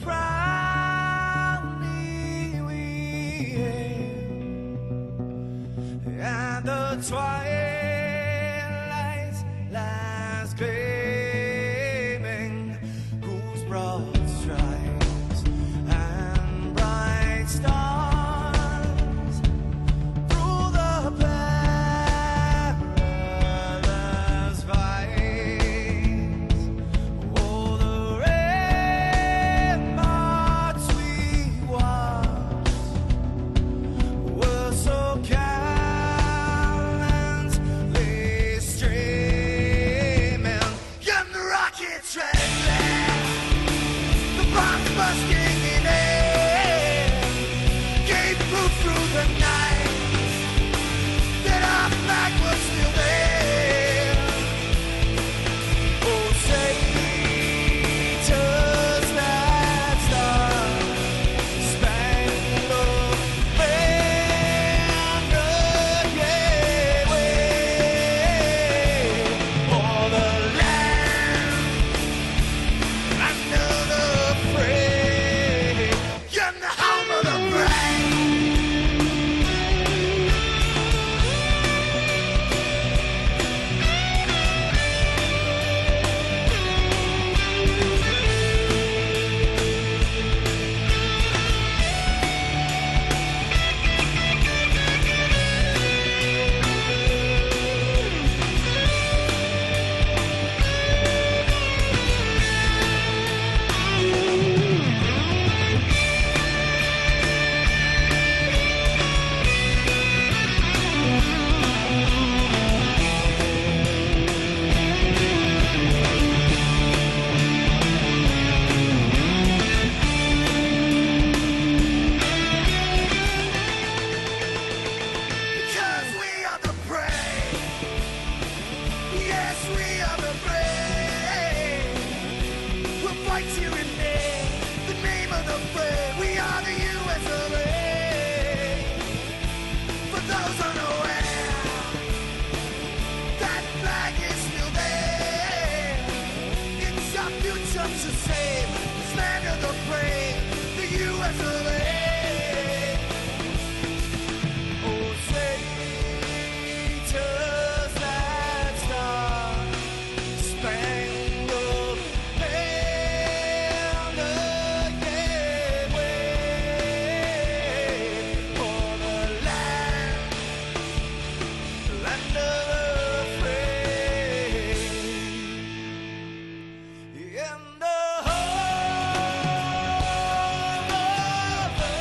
proudly we hail, and the twilight's last gleaming, whose broad stripes and bright stars through the perilous fights. Oh, the ramparts we watched were so gallantly streaming, and the rockets trembling, the bombs bursting in air, gave proof through the night that our flag was still there. Oh, say does that star-spangled banner yet wave o'er the land under the fray, and the home of the brave. Because we are the brave. Yes, we are the brave. We'll fight to remain the name of the brave. We are the US of A. For those unaware, that flag is still there. It's our future to save this land of the brave, the US of A. Oh, say does that star-spangled banner yet wave o'er the land under the fray, in the home of the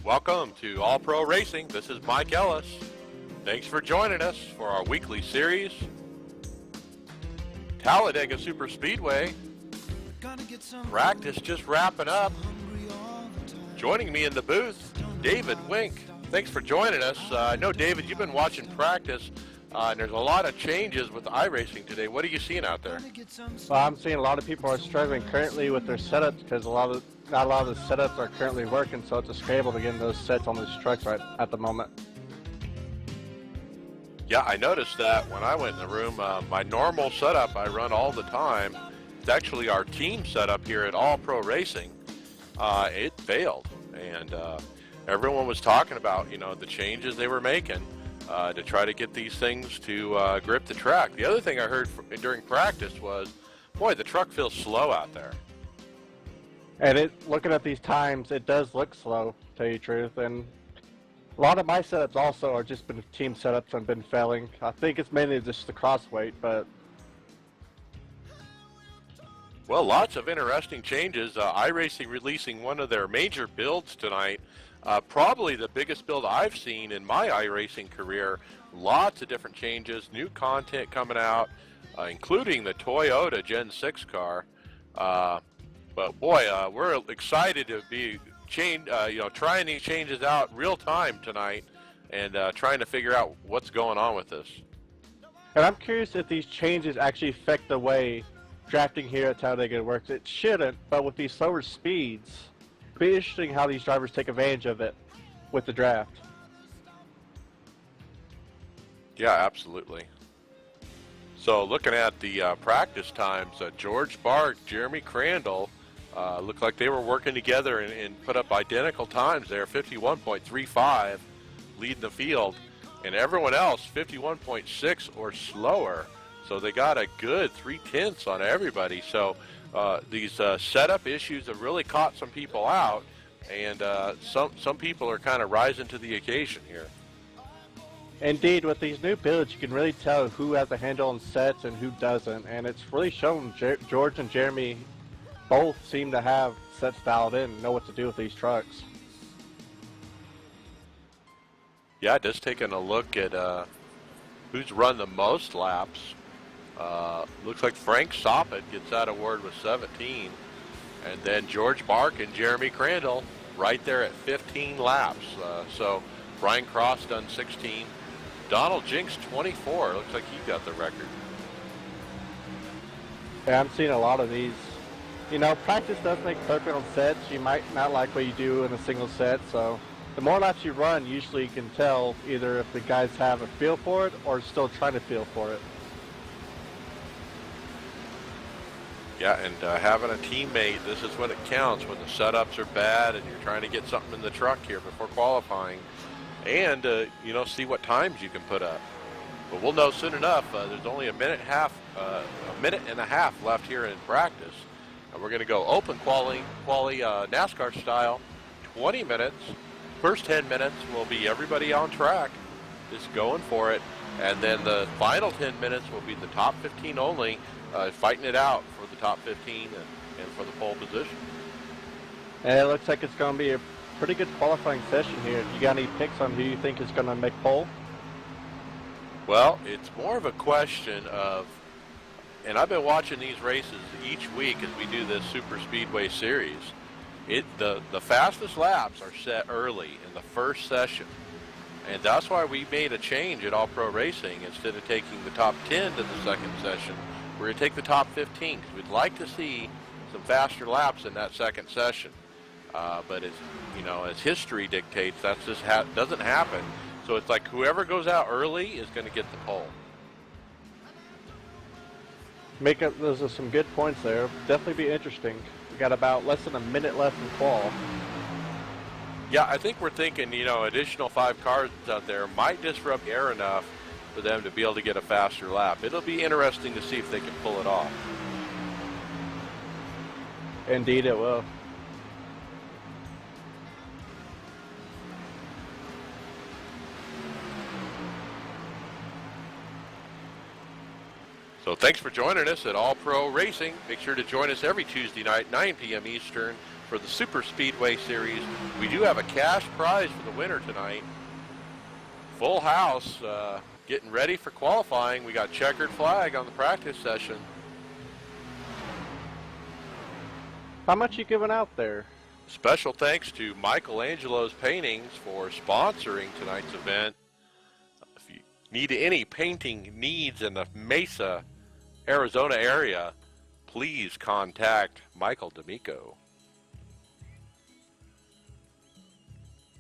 Welcome to All Pro Racing. This is Mike Ellis. Thanks for joining us for our weekly series. Talladega Super Speedway. Practice just wrapping up. Joining me in the booth, David Wink. Thanks for joining us. I know, David, you've been watching practice, and there's a lot of changes with iRacing today. What are you seeing out there? Well, I'm seeing a lot of people are struggling currently with their setups because not a lot of the setups are currently working, so it's a scramble to get those sets on these trucks right at the moment. Yeah, I noticed that when I went in the room. My normal setup I run all the time. It's actually our team setup here at All Pro Racing. It failed, and everyone was talking about, the changes they were making to try to get these things to grip the track. The other thing I heard during practice was, boy, the truck feels slow out there. And looking at these times, it does look slow, to tell you the truth. And a lot of my setups also are just been team setups and been failing. I think it's mainly just the crossweight, but... Well, lots of interesting changes. iRacing releasing one of their major builds tonight. Probably the biggest build I've seen in my iRacing career. Lots of different changes, new content coming out, including the Toyota Gen 6 car. But boy, we're excited to be trying these changes out real time tonight and trying to figure out what's going on with this. And I'm curious if these changes actually affect the way drafting here at Talladega works. It shouldn't, but with these slower speeds, it'll be interesting how these drivers take advantage of it with the draft. Yeah, absolutely. So looking at the practice times, George Bark, Jeremy Crandall, looked like they were working together and put up identical times there, 51.35 leading the field, and everyone else 51.6 or slower. So they got a good 3/10 on everybody. So these setup issues have really caught some people out, and some people are kind of rising to the occasion here. Indeed, with these new builds, you can really tell who has a handle on sets and who doesn't, and it's really shown. George and Jeremy both seem to have sets dialed in and know what to do with these trucks. Yeah, just taking a look at who's run the most laps. Looks like Frank Soppet gets that award with 17. And then George Bark and Jeremy Crandall right there at 15 laps. So Brian Cross done 16. Donald Jinks 24. Looks like he got the record. Yeah, I'm seeing a lot of these. Practice does make perfect on sets. You might not like what you do in a single set, so the more laps you run, usually you can tell either if the guys have a feel for it or still trying to feel for it. Yeah, and having a teammate, this is when it counts, when the setups are bad and you're trying to get something in the truck here before qualifying, and see what times you can put up. But we'll know soon enough. There's only a minute and a half left here in practice, and we're going to go open quali NASCAR style, 20 minutes. First 10 minutes will be everybody on track, just going for it, and then the final 10 minutes will be the top 15 only, fighting it out for the top 15 and for the pole position. And it looks like it's going to be a pretty good qualifying session here. You got any picks on who you think is going to make pole? Well, it's more of a question of, and I've been watching these races each week as we do this Super Speedway series. The fastest laps are set early in the first session, and that's why we made a change at All Pro Racing. Instead of taking the top 10 to the second session, we're going to take the top 15 because we'd like to see some faster laps in that second session. But as history dictates, that just doesn't happen. So it's like whoever goes out early is going to get the pole. Those are some good points there. Definitely be interesting. We got about less than a minute left in qual. Yeah, I think we're thinking, additional 5 cars out there might disrupt air enough for them to be able to get a faster lap. It'll be interesting to see if they can pull it off. Indeed it will. So So thanks for joining us at All Pro Racing. Make sure to join us every Tuesday night, 9 p.m. Eastern, for the Super Speedway Series. We do have a cash prize for the winner tonight. Full house, getting ready for qualifying. We got checkered flag on the practice session. How much you giving out there? Special thanks to Michelangelo's Paintings for sponsoring tonight's event. If you need any painting needs in the Mesa, Arizona area, please contact Michael D'Amico.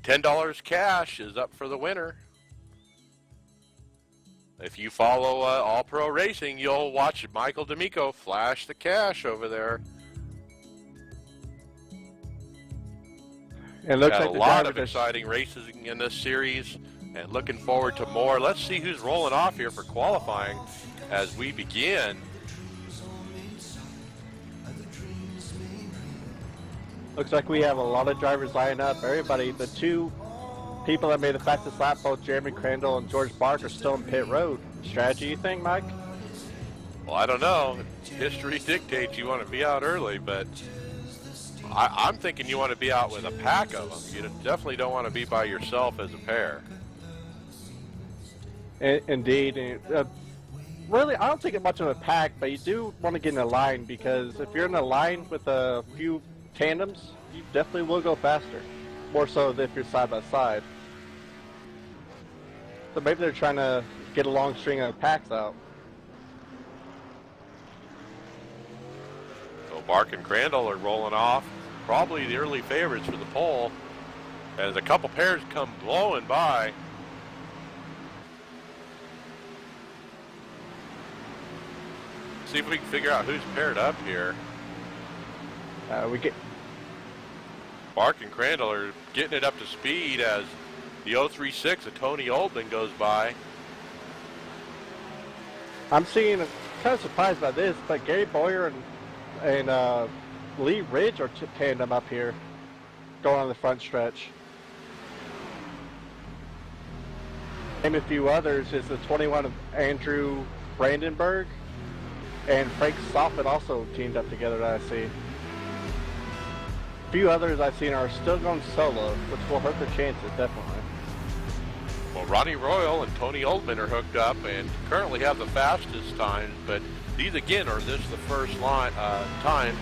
$10 cash is up for the winner. If you follow All Pro Racing, you'll watch Michael D'Amico flash the cash over there. It looks Got like a lot of exciting races in this series, and looking forward to more. Let's see who's rolling off here for qualifying as we begin. Looks like we have a lot of drivers lining up. Everybody, the two people that made the fastest lap, both Jeremy Crandall and George Bark, are still in pit road. Strategy, you think, Mike? Well, I don't know. History dictates you want to be out early, but I'm thinking you want to be out with a pack of them. You definitely don't want to be by yourself as a pair. Indeed. Really, I don't think it's much of a pack, but you do want to get in a line, because if you're in a line with a few tandems, you definitely will go faster. More so if you're side by side. So maybe they're trying to get a long string of packs out. So Bark and Crandall are rolling off. Probably the early favorites for the pole, as a couple pairs come blowing by. See if we can figure out who's paired up here. Bark and Crandall are getting it up to speed as the 036 of Tony Oldman goes by. I'm seeing, kind of surprised by this, but Gary Boyer and Lee Ridge are tandem up here, going on the front stretch. Name a few others is the 21 of Andrew Brandenburg, and Frank Soffit also teamed up together that I see. A few others I've seen are still going solo, which will hurt their chances, definitely. Well, Ronnie Royal and Tony Oldman are hooked up and currently have the fastest times, but these again are the first times.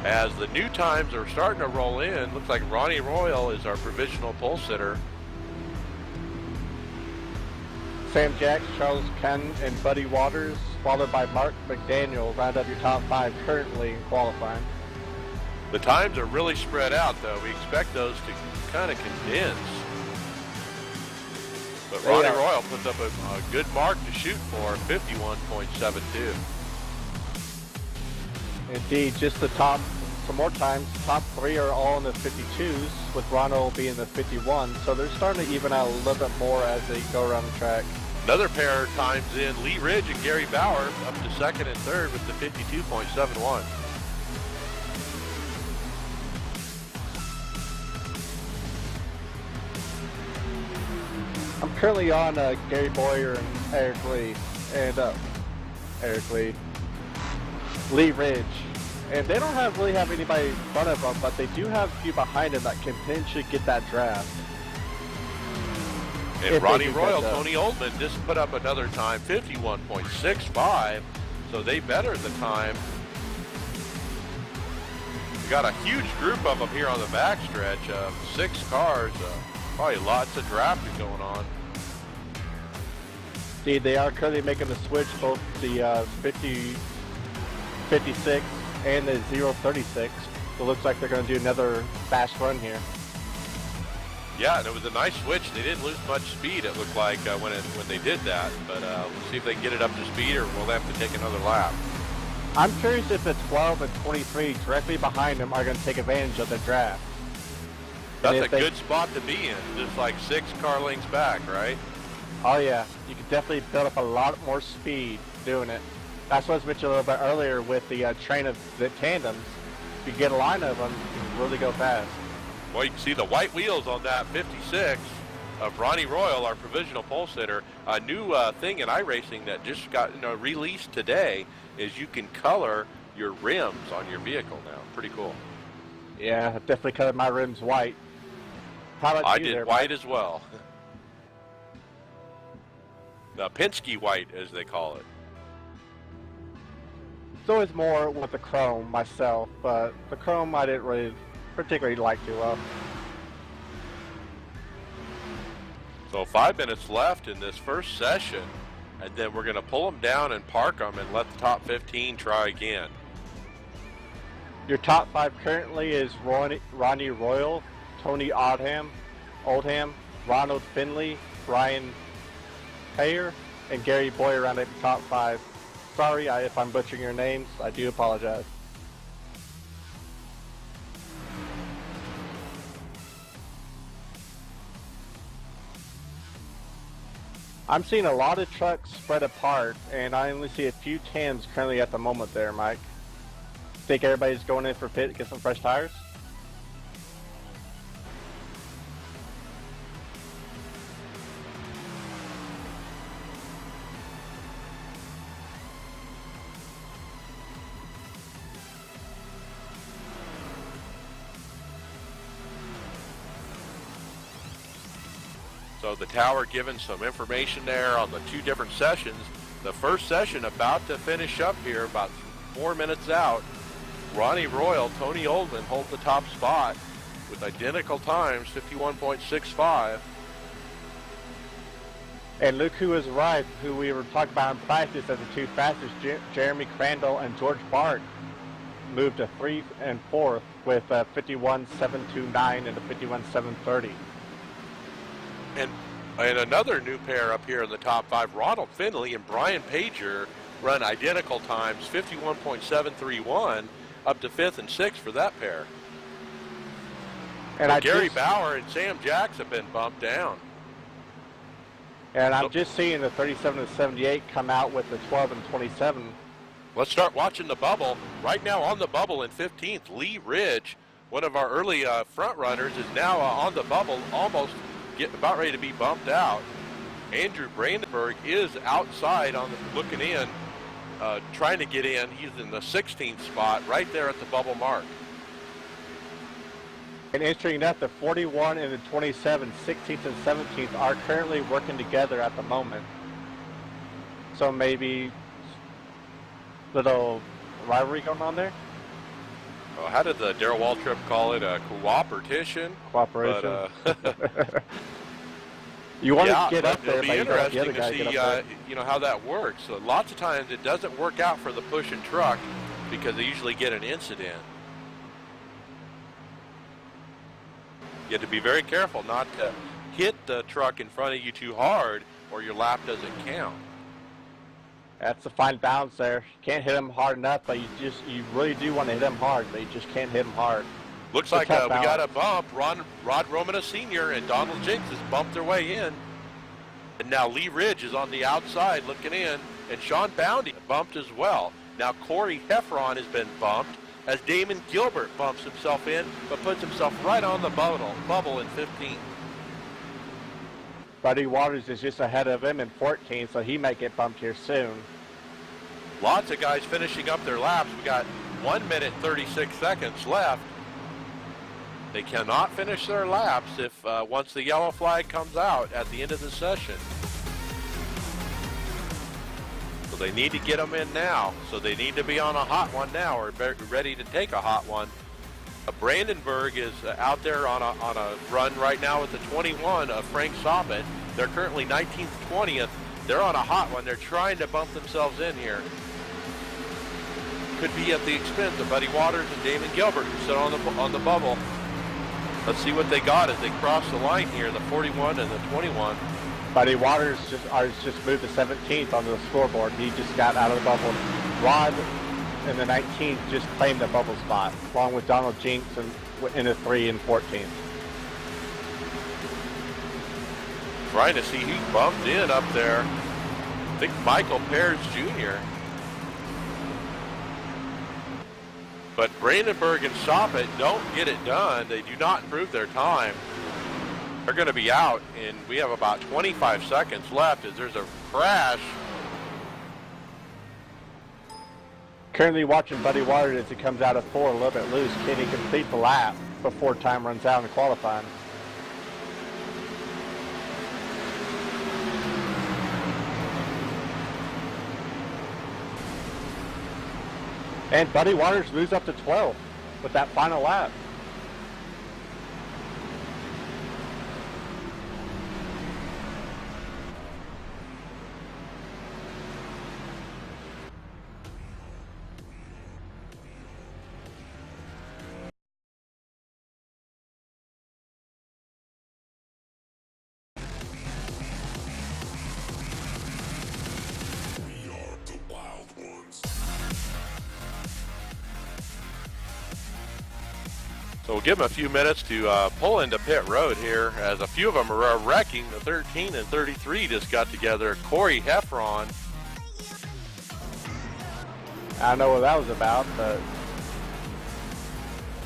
As the new times are starting to roll in, looks like Ronnie Royal is our provisional pole sitter. Sam Jacks, Charles Ken, and Buddy Waters, followed by Mark McDaniel, round up your top 5 currently in qualifying. The times are really spread out, though. We expect those to kind of condense. But Ronnie Royal puts up a good mark to shoot for, 51.72. Indeed, just the top, some more times, top 3 are all in the 52s, with Ronald being the 51, so they're starting to even out a little bit more as they go around the track. Another pair of times in, Lee Ridge and Gary Bauer up to second and third with the 52.71. I'm currently on Gary Boyer and Eric Lee, Lee Ridge, and they don't really have anybody in front of them, but they do have a few behind them that can potentially get that draft. And Ronnie Royal, Tony Oldman just put up another time, 51.65, so they bettered the time. We got a huge group of them here on the backstretch, 6 cars, probably lots of drafting going on. Indeed, they are currently making the switch, both the 56 and the 036. So it looks like they're going to do another fast run here. Yeah, and it was a nice switch. They didn't lose much speed, it looked like, when they did that. But we'll see if they can get it up to speed, or we'll have to take another lap. I'm curious if the 12 and 23 directly behind them are going to take advantage of the draft. That's a good spot to be in, just like 6 car lengths back, right? Oh yeah, you can definitely build up a lot more speed doing it. That's what I was mentioning a little bit earlier with the train of the tandems. If you get a line of them, you can really go fast. Well, you can see the white wheels on that 56. of Ronnie Royal, our provisional pole sitter. A new thing in iRacing that just got released today is you can color your rims on your vehicle now. Pretty cool. Yeah, I definitely colored my rims white. How about I you did there, white Mike? as well. The Penske white, as they call it. It's always more with the chrome myself, but the chrome I didn't really particularly like too well. So 5 minutes left in this first session, and then we're going to pull them down and park them and let the top 15 try again. Your top 5 currently is Ronnie Royal, Tony Oldham, Ronald Finley, Ryan Payer, and Gary Boyer around at the top 5. Sorry if I'm butchering your names. I do apologize. I'm seeing a lot of trucks spread apart, and I only see a few tans currently at the moment there, Mike. Think everybody's going in for pit to get some fresh tires? So the tower giving some information there on the 2 different sessions. The first session about to finish up here, about 4 minutes out. Ronnie Royal, Tony Oldman hold the top spot with identical times, 51.65. And look who has arrived, who we were talking about in practice as the 2 fastest. Jeremy Crandall and George Bart moved to 3 and 4th with 51.729 and a 51.730. And another new pair up here in the top 5, Ronald Finley and Brian Pager run identical times, 51.731, up to 5th and 6th for that pair. And Gary Bauer and Sam Jacks have been bumped down. And I'm just seeing the 37 and 78 come out with the 12 and 27. Let's start watching the bubble. Right now on the bubble in 15th, Lee Ridge, one of our early front runners, is now on the bubble, almost about ready to be bumped out. Andrew Brandenburg is outside looking in, trying to get in. He's in the 16th spot, right there at the bubble mark. And interesting enough, the 41 and the 27, 16th and 17th are currently working together at the moment. So maybe little rivalry going on there? Well, how did the Darrell Waltrip call it? A cooperation? Cooperation. But, you want to get up there, it'll be but interesting the other to guy see, how that works. So lots of times it doesn't work out for the push and truck because they usually get an incident. You have to be very careful not to hit the truck in front of you too hard, or your lap doesn't count. That's a fine balance there. You can't hit him hard enough, but you really do want to hit him hard, but you just can't hit him hard. Looks like we got a bump. Rod Romana Sr. and Donald Jinks has bumped their way in. And now Lee Ridge is on the outside looking in, and Sean Boundy bumped as well. Now Corey Heffron has been bumped as Damon Gilbert bumps himself in, but puts himself right on the bubble in 15. Buddy Waters is just ahead of him in 14, so he might get bumped here soon. Lots of guys finishing up their laps. We got 1 minute 36 seconds left. They cannot finish their laps if once the yellow flag comes out at the end of the session. So they need to get them in now. So they need to be on a hot one now, or ready to take a hot one. Brandenburg is out there on a run right now with the 21 of Frank Soppet. They're currently 19th, 20th. They're on a hot one. They're trying to bump themselves in here. Could be at the expense of Buddy Waters and Damon Gilbert, who sit on the bubble. Let's see what they got as they cross the line here, the 41 and the 21. Buddy Waters just moved to 17th on the scoreboard. He just got out of the bubble. Rod in the 19th just claimed the bubble spot, along with Donald Jinks in the 3 and 14th. Trying to see who bumped in up there. I think Michael Pears Jr. But Brandenburg and Soppet don't get it done. They do not improve their time. They're going to be out, and we have about 25 seconds left as there's a crash. Currently watching Buddy Waters as he comes out of 4 a little bit loose. Can he complete the lap before time runs out in qualifying? And Buddy Waters moves up to 12 with that final lap. So we'll give them a few minutes to pull into pit road here, as a few of them are wrecking. The 13 and 33 just got together. Corey Heffron. I don't know what that was about, but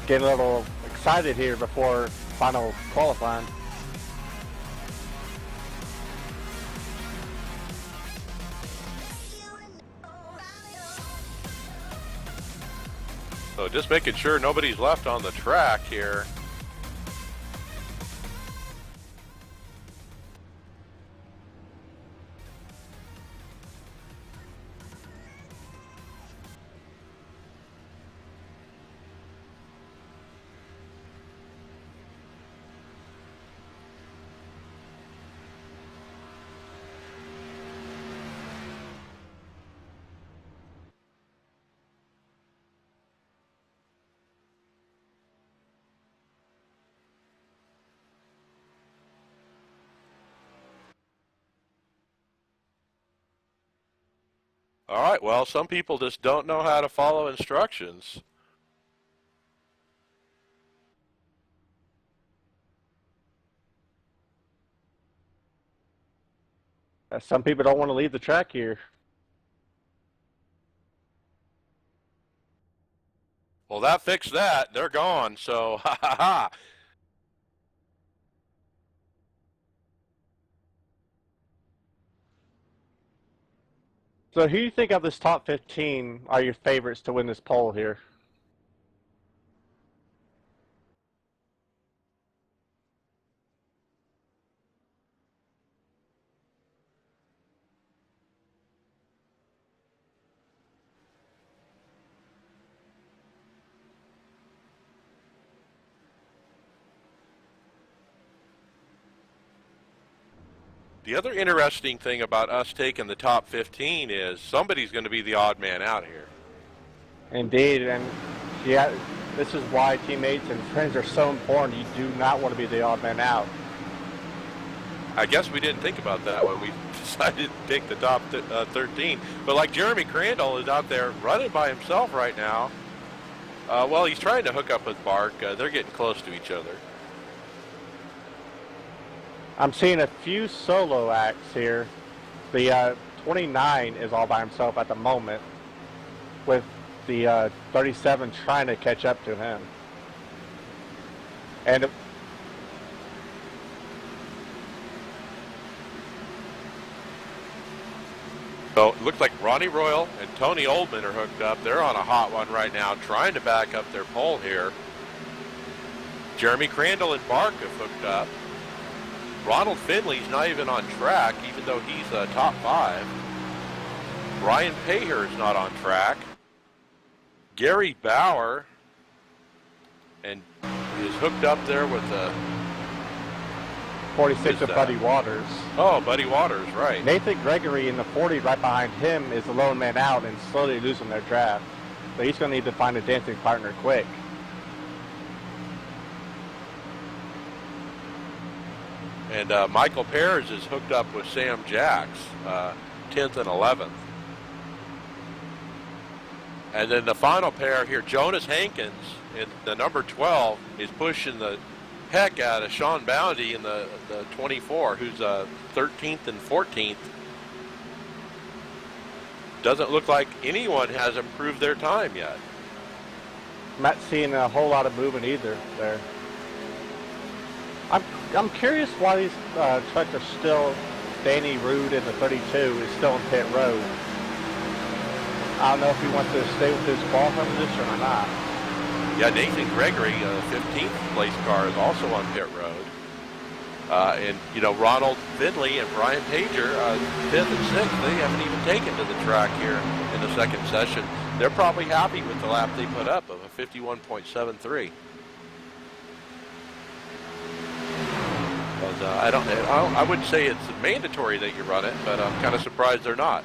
getting a little excited here before final qualifying. So just making sure nobody's left on the track here. All right, well, some people just don't know how to follow instructions. Some people don't want to leave the track here. Well, that fixed that. They're gone, so ha ha ha. So who do you think of this top 15 are your favorites to win this poll here? The other interesting thing about us taking the top 15 is somebody's going to be the odd man out here. Indeed, and yeah, this is why teammates and friends are so important. You do not want to be the odd man out. I guess we didn't think about that when we decided to take the top 13. But like Jeremy Crandall is out there running by himself right now. Well, he's trying to hook up with Bark. They're getting close to each other. I'm seeing a few solo acts here. The 29 is all by himself at the moment, with the 37 trying to catch up to him. And so it looks like Ronnie Royal and Tony Oldman are hooked up. They're on a hot one right now, trying to back up their pole here. Jeremy Crandall and Bark have hooked up. Ronald Finley's not even on track, even though he's top 5. Ryan Paher is not on track. Gary Bauer and is hooked up there with 46 of Buddy Waters. Oh, Buddy Waters, right. Nathan Gregory in the 40 right behind him is the lone man out and slowly losing their draft. So he's going to need to find a dancing partner quick. And Michael Pears is hooked up with Sam Jacks, 10th and 11th. And then the final pair here, Jonas Hankins in the number 12 is pushing the heck out of Sean Bounty in the 24, who's 13th and 14th. Doesn't look like anyone has improved their time yet. I'm not seeing a whole lot of movement either there. I'm curious why these trucks are still. Danny Rude in the 32 is still in pit road. I don't know if he wants to stay with his qualifying position or not. Yeah, Nathan Gregory, 15th place car, is also on pit road. And, you know, Ronald Finley and Brian Pager, 5th and 6th, they haven't even taken to the track here in the second session. They're probably happy with the lap they put up of a 51.73. I wouldn't say it's mandatory that you run it, but I'm kind of surprised they're not.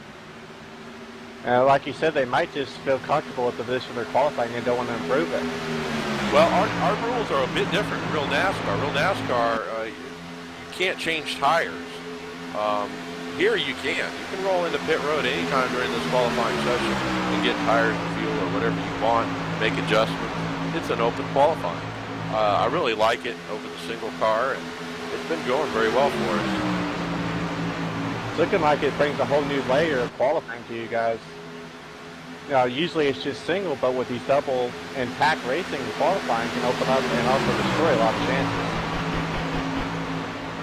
Like you said, they might just feel comfortable with the position they're qualifying and don't want to improve it. Well, our rules are a bit different in real NASCAR. Real NASCAR, you can't change tires. Here you can. You can roll into pit road anytime during this qualifying session and get tires and fuel or whatever you want, make adjustments. It's an open qualifying. I really like it over the single car, and it's been going very well for us. It's looking like it brings a whole new layer of qualifying to you guys. You know, usually it's just single, but with these double and pack racing, qualifying can open up and also destroy a lot of chances.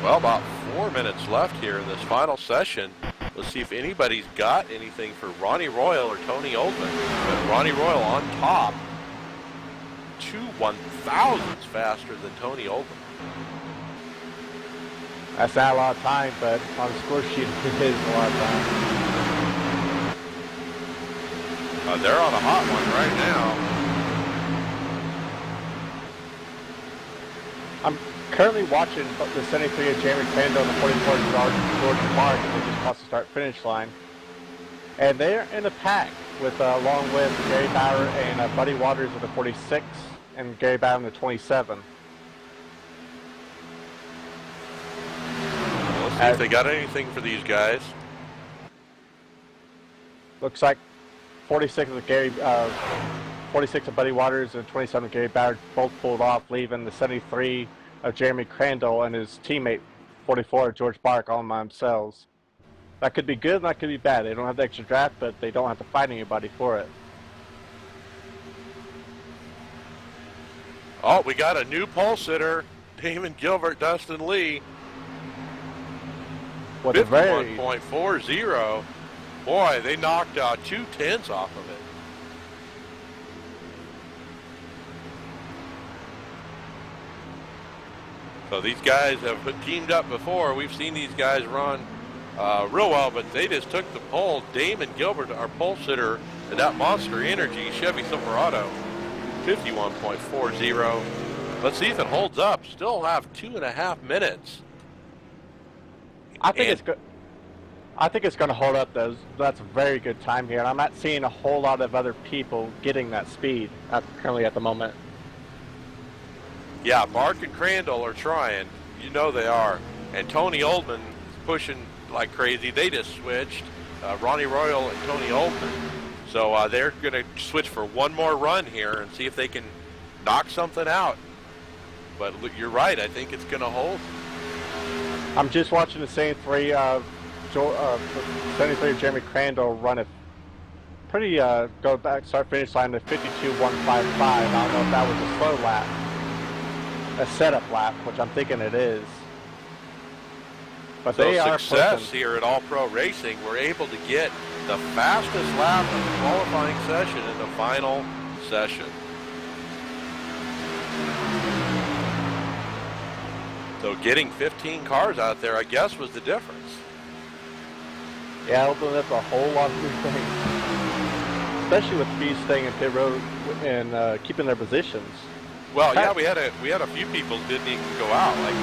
Well, about 4 minutes left here in this final session. Let's see if anybody's got anything for Ronnie Royal or Tony Oldman. But Ronnie Royal on top, 2 1,000ths faster than Tony Oldman. That's not a lot of time, but on the score sheet, it is a lot of time. They're on a hot one right now. I'm currently watching the 73 of Jeremy Crandall and the 44 of George Mark as they just cross the start-finish line. And they're in a pack with along with Gary Bauer and Buddy Waters with the 46 and Gary Bauer in the 27. Let's see if they got anything for these guys. Looks like 46 of Buddy Waters and 27 of Gary Bauer both pulled off, leaving the 73 of Jeremy Crandall and his teammate 44 of George Bark all by themselves. That could be good and that could be bad. They don't have the extra draft, but they don't have to fight anybody for it. Oh, we got a new pole sitter, Damon Gilbert, Dustin Lee. With a very 51.40. Boy, they knocked 2/10 off of it. So these guys have teamed up before. We've seen these guys run real well, but they just took the pole. Damon Gilbert, our pole sitter, and that Monster Energy Chevy Silverado, 51.40. Let's see if it holds up. Still have 2.5 minutes. I think it's good. I think it's going to hold up, though. That's a very good time here. And I'm not seeing a whole lot of other people getting that speed currently at the moment. Yeah, Mark and Crandall are trying. You know they are. And Tony Oldman is pushing like crazy. They just switched. Ronnie Royal and Tony Oldman. So they're going to switch for one more run here and see if they can knock something out. But you're right. I think it's going to hold. I'm just watching the same 73 of Jeremy Crandall run a pretty go back start finish line to 52.155. I don't know if that was a slow lap, a setup lap, which I'm thinking it is. But so they are success here at All Pro Racing. We're able to get the fastest lap of the qualifying session in the final session. So getting 15 cars out there, I guess, was the difference. Yeah, opened up a whole lot of new things, especially with Speed staying in pit road and keeping their positions. Well, yeah, we had a few people who didn't even go out, like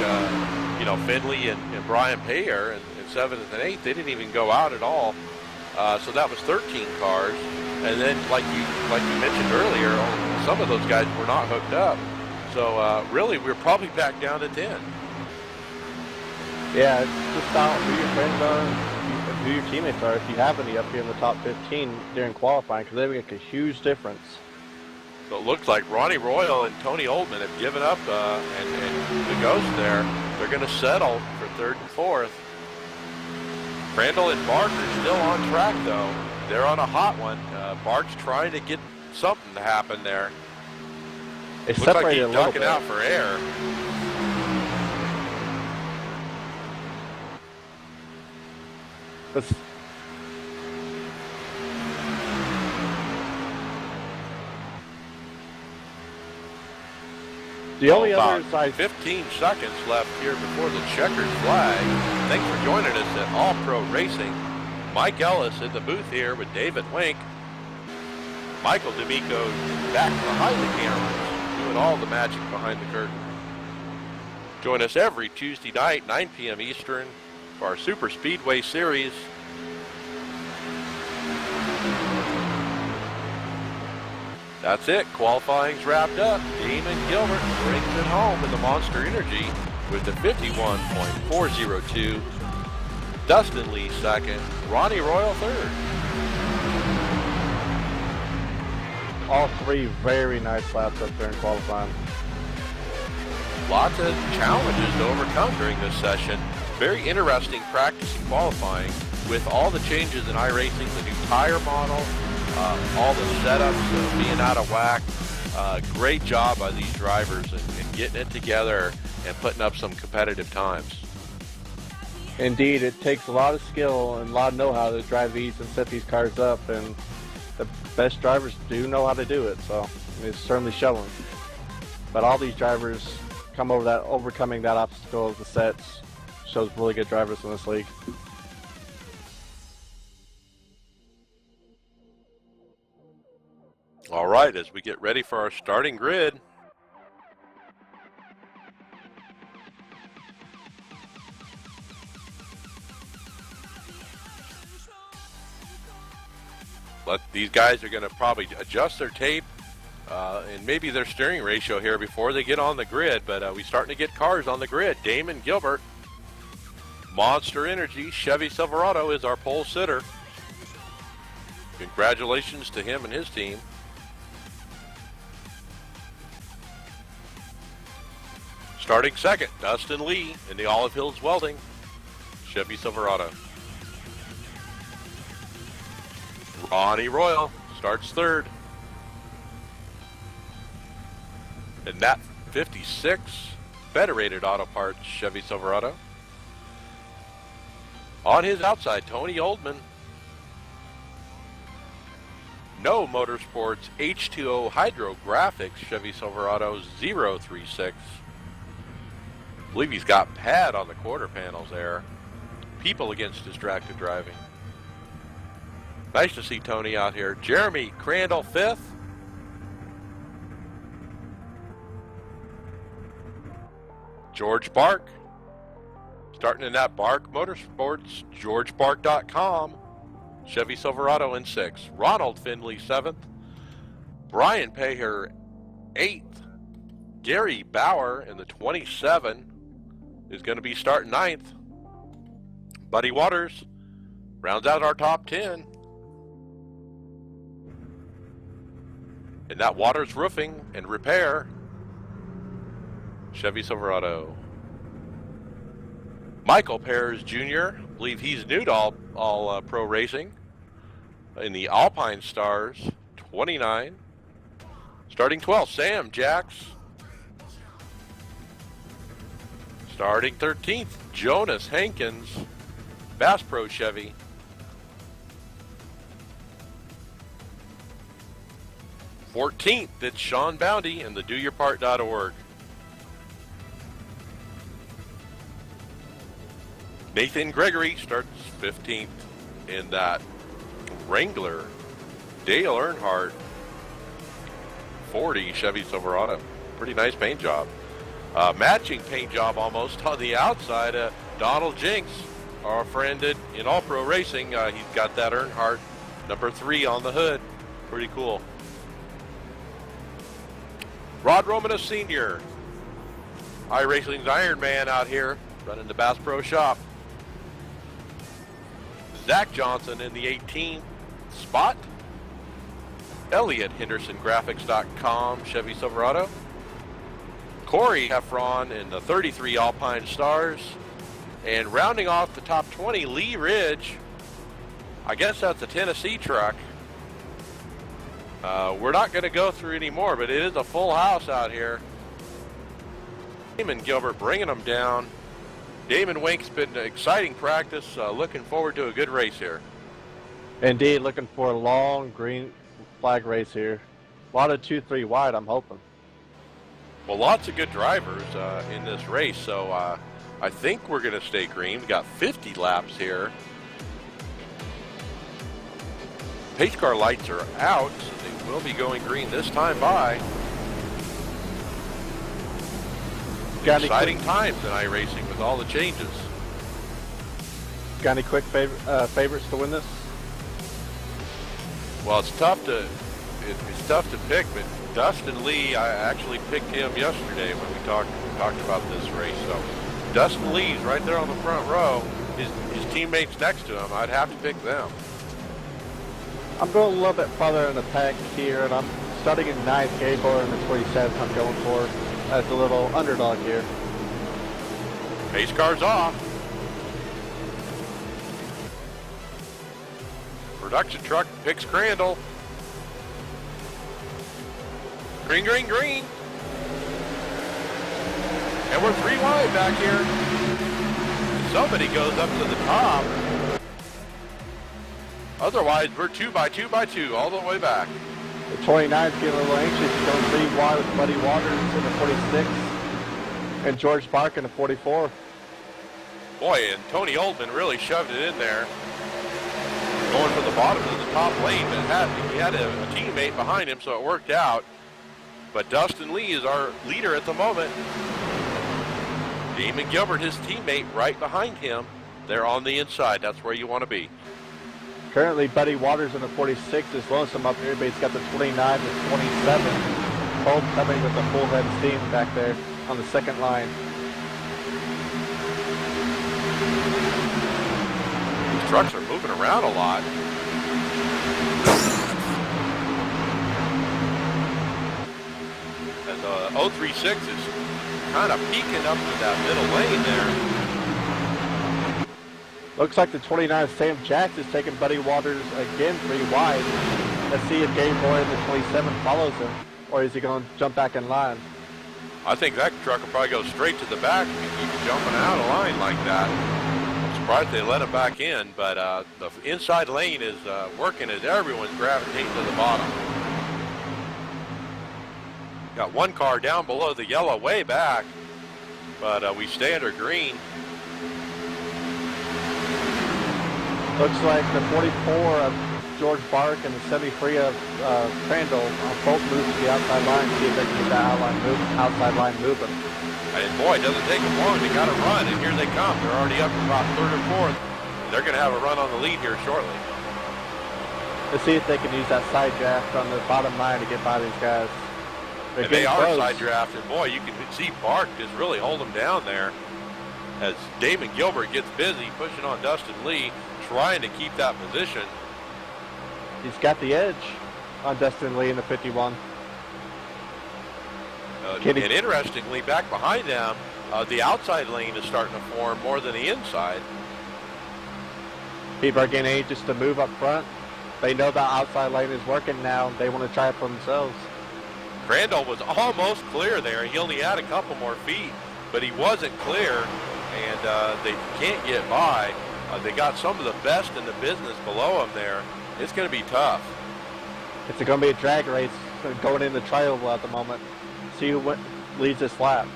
Finley and Brian Payer in 7th and 8th. They didn't even go out at all. So that was 13 cars, and then like you mentioned earlier, some of those guys were not hooked up. So really, we're probably back down to 10. Yeah, it's just about who your friends are, who your teammates are, if you have any up here in the top 15 during qualifying, because they make a huge difference. So it looks like Ronnie Royal and Tony Oldman have given up and the ghost there. They're going to settle for 3rd and 4th. Crandall and Bark are still on track, though. They're on a hot one. Bark's trying to get something to happen there. It looks like separated he's a little ducking bit. out for air. But the only About other side, 15 seconds left here before the checkered flag. Thanks for joining us at All Pro Racing. Mike Ellis in the booth here with David Wink. Michael D'Amico back behind the cameras, doing all the magic behind the curtain. Join us every Tuesday night, 9 p.m. Eastern, for our Super Speedway Series. That's it. Qualifying's wrapped up. Damon Gilbert brings it home in the Monster Energy with the 51.402. Dustin Lee second. Ronnie Royal third. all three very nice laps up there in qualifying. Lots of challenges to overcome during this session. Very interesting practice and qualifying with all the changes in iRacing, the new tire model, all the setups being out of whack. Great job by these drivers in getting it together and putting up some competitive times. Indeed, it takes a lot of skill and a lot of know-how to drive these and set these cars up, and the best drivers do know how to do it, so it's certainly showing. But all these drivers come over that, overcoming that obstacle of the sets, shows really good drivers in this league. All right, as we get ready for our starting grid, these guys are going to probably adjust their tape and maybe their steering ratio here before they get on the grid, but we're starting to get cars on the grid. Damon Gilbert, Monster Energy, Chevy Silverado is our pole sitter. Congratulations to him and his team. Starting second, Dustin Lee in the Olive Hills Welding, Chevy Silverado. Ronnie Royal starts third. And that 56 Federated Auto Parts Chevy Silverado. On his outside, Tony Oldman. No Motorsports H2O Hydro Graphics Chevy Silverado 036. I believe he's got pad on the quarter panels there. People against distracted driving. Nice to see Tony out here. Jeremy Crandall, fifth. George Bark, starting in that Bark Motorsports, GeorgeBark.com. Chevy Silverado in sixth. Ronald Finley, seventh. Brian Paher, eighth. Gary Bauer in the 27 is going to be starting ninth. Buddy Waters rounds out our top 10. And that Waters Roofing and Repair, Chevy Silverado. Michael Pears Jr., I believe he's new to all pro racing, in the Alpine Stars, 29. Starting 12th, Sam Jacks. Starting 13th, Jonas Hankins, Bass Pro Chevy. '14th, it's Sean Bounty in the doyourpart.org. Nathan Gregory starts 15th in that Wrangler Dale Earnhardt 40 Chevy Silverado. Pretty nice paint job. Matching paint job almost on the outside. Donald Jinks, our friend in All Pro Racing, he's got that Earnhardt number 3 on the hood. Pretty cool. Rod Romanus Sr., iRacing's Iron Man out here, running the Bass Pro Shop. Zach Johnson in the 18th spot. Elliot Henderson Graphics.com, Chevy Silverado. Corey Heffron in the 33 Alpine Stars. And rounding off the top 20, Lee Ridge. I guess that's a Tennessee truck. We're not going to go through any more, but it is a full house out here. Damon Gilbert bringing them down Damon Wink's been exciting practice. Looking forward to a good race here. Indeed, looking for a long green flag race here. A lot of 2-3 wide, I'm hoping. Well, lots of good drivers in this race, so I think we're going to stay green. We got 50 laps here. Pace car lights are out, so they will be going green this time by. Exciting times in iRacing with all the changes. Got any quick favorites to win this? Well, it's tough to pick, but Dustin Lee, I actually picked him yesterday when we talked about this race. So Dustin Lee's right there on the front row. His teammates next to him, I'd have to pick them. I'm going a little bit farther in the pack here, and I'm starting in 9th. Gabor in the 27th I'm going for as a little underdog here. Pace car's off. Production truck picks Crandall. Green, green, green. And we're 3 wide back here. Somebody goes up to the top. Otherwise, we're 2 by 2 by 2 all the way back. The 29's getting a little anxious. He's going 3 wide with Buddy Waters in the 46 and George Bark in the 44. Boy, and Tony Oldman really shoved it in there. Going for the bottom of the top lane. He had a teammate behind him, so it worked out. But Dustin Lee is our leader at the moment. Damon Gilbert, his teammate, right behind him. They're on the inside. That's where you want to be. Currently, Buddy Waters in the 46 is lonesome up here, but he's got the 29 and 27. Both coming with a full head of steam back there on the second line. These trucks are moving around a lot. And the 036 is kind of peeking up to that middle lane there. Looks like the 29 Sam Jacks is taking Buddy Waters again 3 wide. Let's see if Game Boy in the 27 follows him, or is he going to jump back in line? I think that truck will probably go straight to the back and keep jumping out of line like that. I'm surprised they let him back in, but the inside lane is working as everyone's gravitating to the bottom. Got one car down below the yellow way back, but we stay under green. Looks like the 44 of George Bark and the 73 of Crandall both move to the outside line, see if they can get that outside line moving. And boy, it doesn't take them long. They got to run, and here they come. They're already up about 3rd or 4th. They're going to have a run on the lead here shortly. Let's see if they can use that side draft on the bottom line to get by these guys. And they are side drafted. Boy, you can see Bark just really hold them down there as Damon Gilbert gets busy pushing on Dustin Lee, trying to keep that position. He's got the edge on Dustin Lee in the 51. And interestingly, back behind them, the outside lane is starting to form more than the inside. People are getting anxious to move up front. They know the outside lane is working now. They want to try it for themselves. Crandall was almost clear there. He only had a couple more feet, but he wasn't clear, and they can't get by. They got some of the best in the business below them there. It's going to be tough. It's going to be a drag race going in the tri-oval at the moment. See who leads this lap.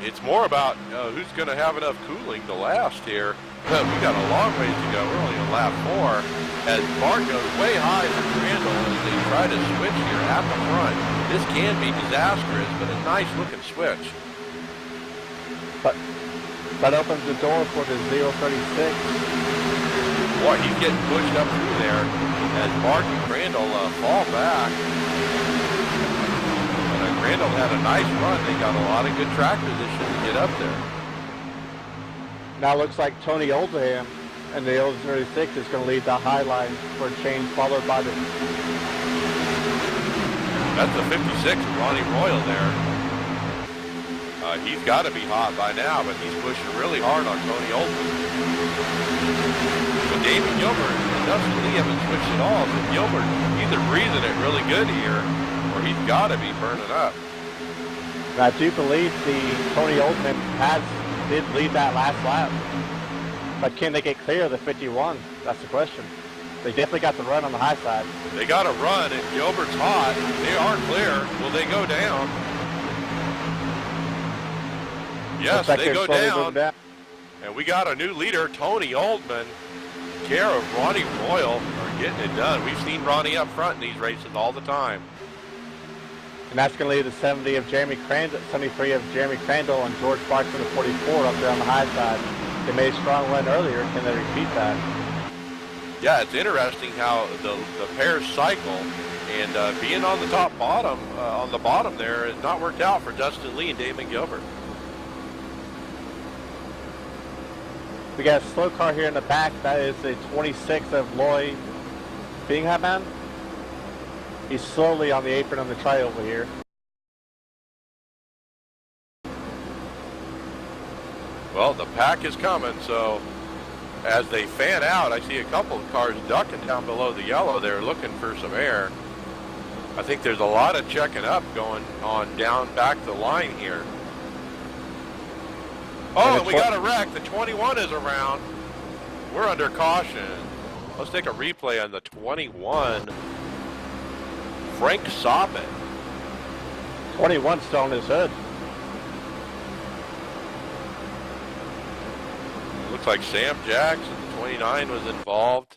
It's more about who's going to have enough cooling to last here. We got a long ways to go. We're only on lap 4. As Bark goes way high for Crandall as they try to switch here at the front. This can be disastrous, but a nice looking switch. But that opens the door for the 036. Boy, he's getting pushed up through there as Bark and Crandall fall back. But Crandall had a nice run. They got a lot of good track position to get up there. Now looks like Tony Oldham and the 036 is going to lead the high line for a change, followed by the... That's the 56 of Ronnie Royal there. He's got to be hot by now, but he's pushing really hard on Tony Oldham. But Damon Gilbert and Dustin Lee haven't switched at all, so Gilbert either breathing it really good here, or he's got to be burning up. And I do believe Tony Oldman did lead that last lap. But can they get clear of the 51? That's the question. They definitely got the run on the high side. They got a run, and Gilbert's hot. They are clear. Will they go down? Yes, like they go down. down. And we got a new leader, Tony Oldman. Care of Ronnie Royal are getting it done. We've seen Ronnie up front in these races all the time. And that's going to leave the 70 of Jeremy Crandall, 73 of Jeremy Crandall, and George Clarkson the 44 up there on the high side. They made a strong run earlier. Can they repeat that? Yeah, it's interesting how the pairs cycle, and being on the on the bottom there, has not worked out for Dustin Lee and Damon Gilbert. We got a slow car here in the back. That is the 26 of Lloyd Bingham. He's slowly on the apron on the trioval here. Well, the pack is coming, so as they fan out, I see a couple of cars ducking down below the yellow there looking for some air. I think there's a lot of checking up going on down back the line here. Oh, and we got a wreck. The 21 is around. We're under caution. Let's take a replay on the 21. Frank Soppet. 21 still on his hood. Looks like Sam Jackson, the 29, was involved.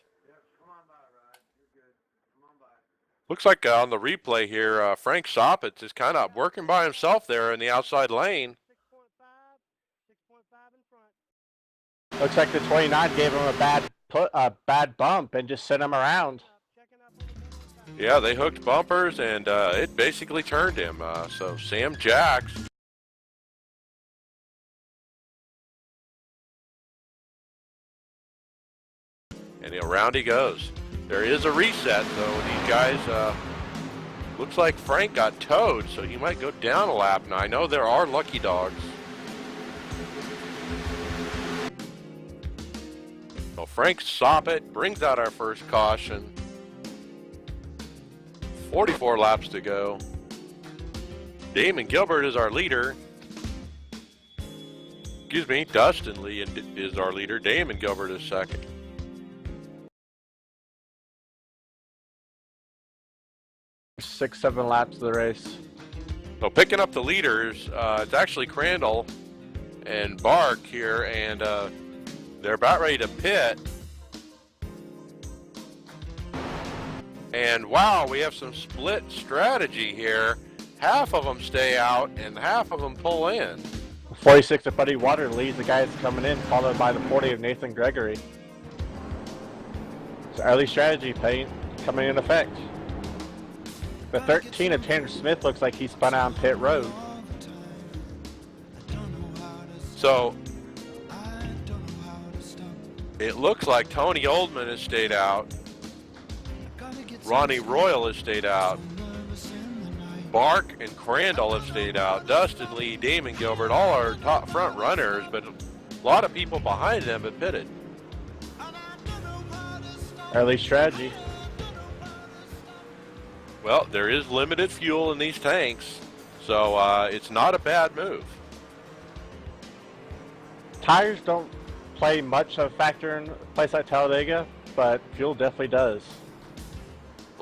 Looks like on the replay here, Frank Soppet is kind of working by himself there in the outside lane. Looks like the 29 gave him a bad bump and just sent him around. Yeah, they hooked bumpers, and it basically turned him. So Sam Jacks. And around he goes. There is a reset, though. These guys, looks like Frank got towed, so he might go down a lap. Now, I know there are lucky dogs. So Frank Soppet brings out our first caution. 44 laps to go. Damon Gilbert is our leader. Excuse me, Dustin Lee is our leader. Damon Gilbert is second. Six, 7 laps of the race. So picking up the leaders, it's actually Crandall and Bark here, and they're about ready to pit. And wow, we have some split strategy here. Half of them stay out and half of them pull in. 46 of Buddy Water leads the guys coming in, followed by the 40 of Nathan Gregory. So early strategy coming in effect. The 13 of Tanner Smith looks like he spun out on pit road. So it looks like Tony Oldman has stayed out. Ronnie Royal has stayed out. Bark and Crandall have stayed out. Dustin Lee, Damon Gilbert, all our top front runners, but a lot of people behind them have pitted. Early strategy. Well, there is limited fuel in these tanks, so it's not a bad move. Tires don't play much of a factor in a place like Talladega, but fuel definitely does.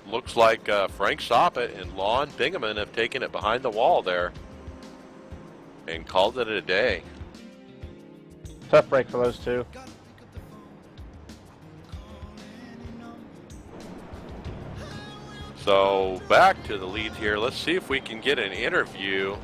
Looks like Frank Soppet and Lon Bingham have taken it behind the wall there and called it a day. Tough break for those two. So back to the lead here. Let's see if we can get an interview.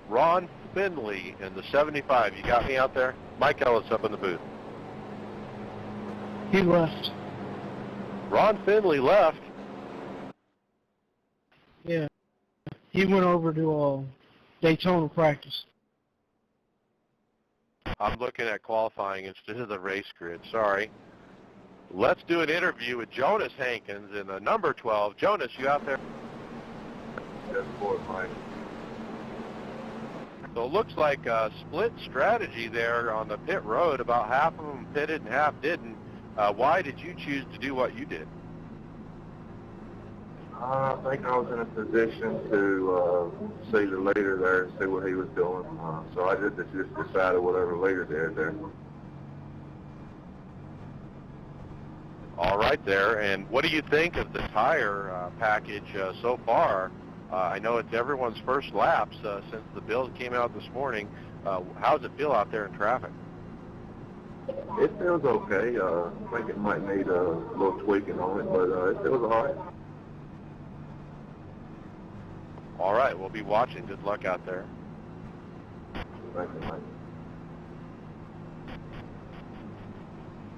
Ron Finley in the 75. You got me out there? Mike Ellis up in the booth. He left. Ron Finley left. Yeah. He went over to Daytona practice. I'm looking at qualifying instead of the race grid. Sorry. Let's do an interview with Jonas Hankins in the number 12. Jonas, you out there? Yes, boy, Mike. So it looks like a split strategy there on the pit road. About half of them pitted and half didn't. Why did you choose to do what you did? I think I was in a position to see the leader there and see what he was doing. So I just decided whatever the leader did there. All right there. And what do you think of the tire package so far? I know it's everyone's first laps since the build came out this morning. How does it feel out there in traffic? It feels okay. I think it might need a little tweaking on it, but it feels all right. All right, we'll be watching. Good luck out there. Thank you, Mike.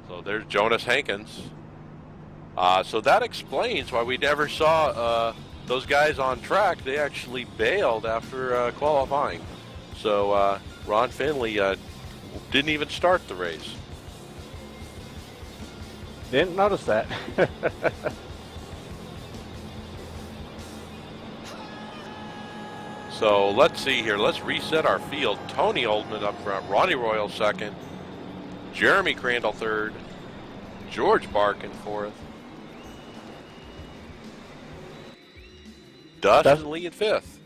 So there's Jonas Hankins. So that explains why we never saw those guys on track. They actually bailed after qualifying. So Ron Finley didn't even start the race. Didn't notice that. So let's see here. Let's reset our field. Tony Oldman up front. Ronnie Royal second. Jeremy Crandall third. George Barkin fourth. Dustin Lee in fifth.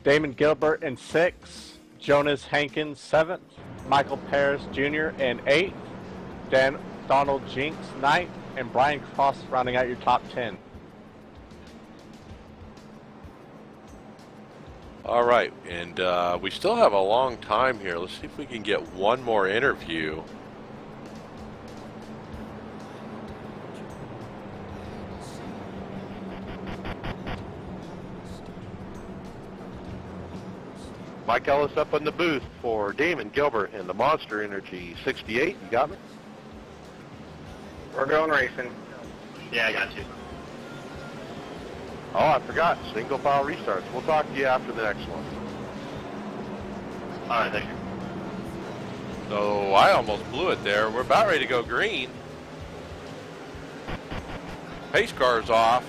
Damon Gilbert in sixth. Jonas Hankins seventh. Michael Paris Jr. in eighth. Donald Jinks ninth. And Brian Cross rounding out your top 10. All right, and we still have a long time here. Let's see if we can get one more interview. Mike Ellis up in the booth for Damon Gilbert and the Monster Energy 68. You got me? We're going racing. Yeah, I got you. Oh, I forgot. Single file restarts. We'll talk to you after the next one. All right, thank you. So I almost blew it there. We're about ready to go green. Pace car's off.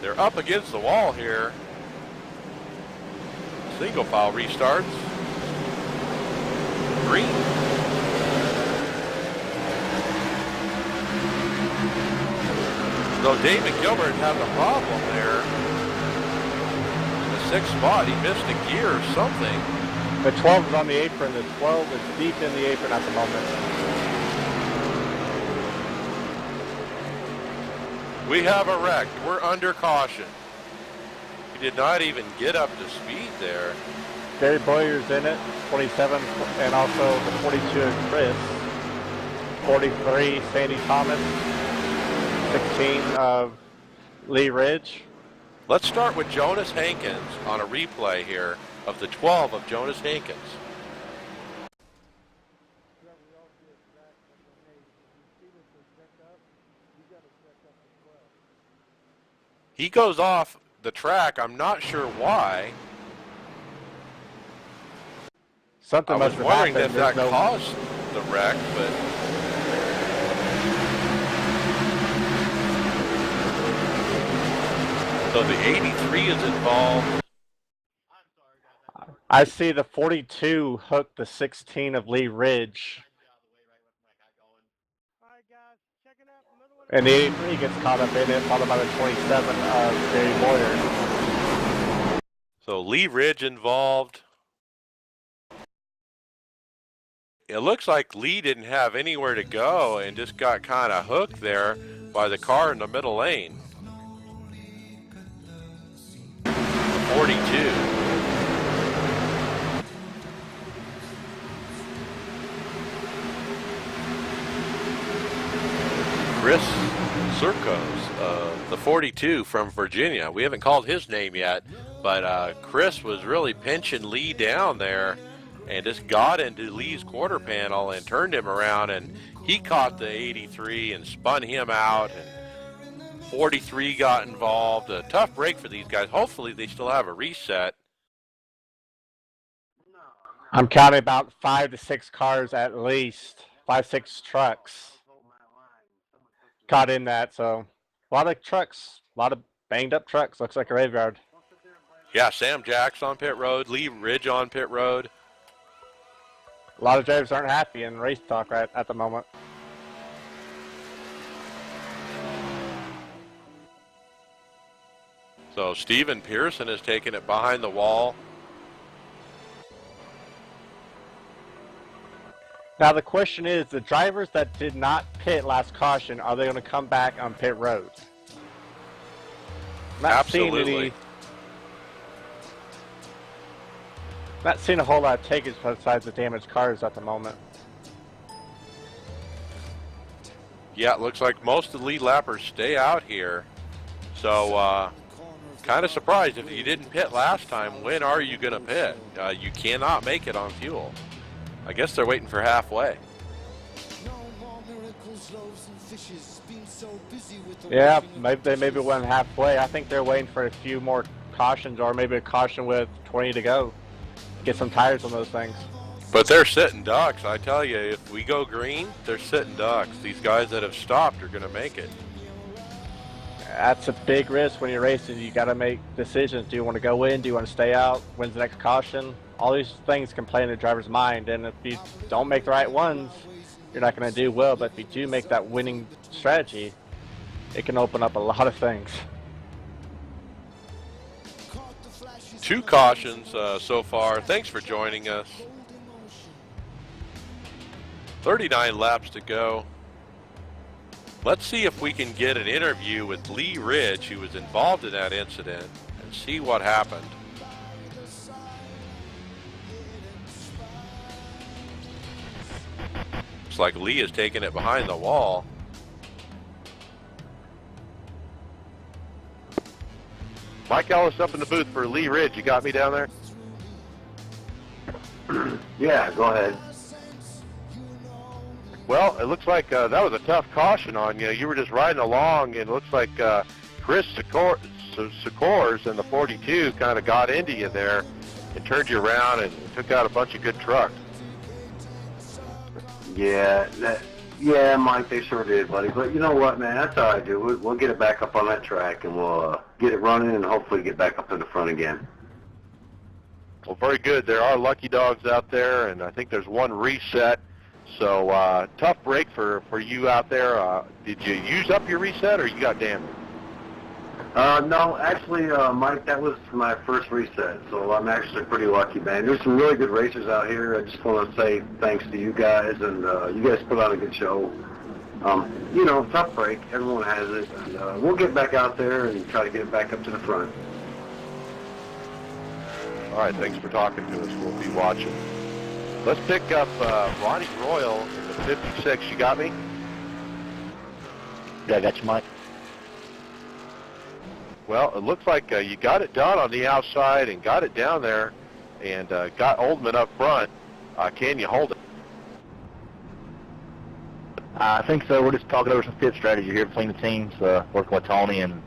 They're up against the wall here. Single file restarts. Green. So David Gilbert having a problem there. In the sixth spot, he missed a gear or something. The 12 is on the apron. The 12 is deep in the apron at the moment. We have a wreck. We're under caution. He did not even get up to speed there. Gary Boyer's in it, 27, and also the 42 is Chris. 43, Sandy Thomas. 16 of Lee Ridge. Let's start with Jonas Hankins on a replay here of the 12 of Jonas Hankins. He goes off the track. I'm not sure why. Something I must was have wondering happened. if that caused the wreck, but so the 83 is involved. I see the 42 hooked the 16 of Lee Ridge. And the 83 gets caught up in it, followed by the 27 of Gary Boyer. So Lee Ridge involved. It looks like Lee didn't have anywhere to go and just got kind of hooked there by the car in the middle lane. 42. Chris Circos, the 42 from Virginia. We haven't called his name yet, but Chris was really pinching Lee down there and just got into Lee's quarter panel and turned him around, and he caught the 83 and spun him out, and 43 got involved. A tough break for these guys. Hopefully they still have a reset. I'm counting about 5 to 6 cars at least, 5, 6 trucks. caught in that. So a lot of trucks, a lot of banged up trucks. Looks like a graveyard. Yeah, Sam Jack's on pit road, Lee Ridge on pit road. A lot of drivers aren't happy in race talk right at the moment. So Steven Pearson has taken it behind the wall. Now the question is, the drivers that did not pit last caution, are they going to come back on pit road? Absolutely. Not seeing a whole lot of takers besides the damaged cars at the moment. Yeah, it looks like most of the lead lappers stay out here. So kind of surprised if you didn't pit last time. When are you going to pit? You cannot make it on fuel. I guess they're waiting for halfway. Yeah, maybe they went halfway. I think they're waiting for a few more cautions, or maybe a caution with 20 to go. Get some tires on those things. But they're sitting ducks. I tell you, if we go green, they're sitting ducks. These guys that have stopped are going to make it. That's a big risk when you're racing. You got to make decisions. Do you want to go in? Do you want to stay out? When's the next caution? All these things can play in the driver's mind. And if you don't make the right ones, you're not going to do well. But if you do make that winning strategy, it can open up a lot of things. 2 cautions so far. Thanks for joining us. 39 laps to go. Let's see if we can get an interview with Lee Ridge, who was involved in that incident, and see what happened. Looks like Lee has taken it behind the wall. Mike Ellis up in the booth for Lee Ridge. You got me down there? Yeah, go ahead. Well, it looks like that was a tough caution on you. You were just riding along, and it looks like Chris Sikors in the 42 kind of got into you there and turned you around and took out a bunch of good trucks. Yeah, yeah, Mike, they sure did, buddy. But you know what, man? That's all I do. We'll get it back up on that track, and we'll get it running and hopefully get back up to the front again. Well, very good. There are lucky dogs out there, and I think there's one reset. So tough break for you out there. Did you use up your reset, or you got damaged? No, actually, Mike, that was my first reset, so I'm actually pretty lucky, man. There's some really good racers out here. I just want to say thanks to you guys, and you guys put on a good show. You know, tough break. Everyone has it, and we'll get back out there and try to get it back up to the front. All right, thanks for talking to us. We'll be watching. Let's pick up Ronnie Royal in the 56. You got me? Yeah, I got you, Mike. Well, it looks like you got it done on the outside and got it down there and got Oldman up front. Can you hold it? I think so. We're just talking over some pit strategy here between the teams, working with Tony, and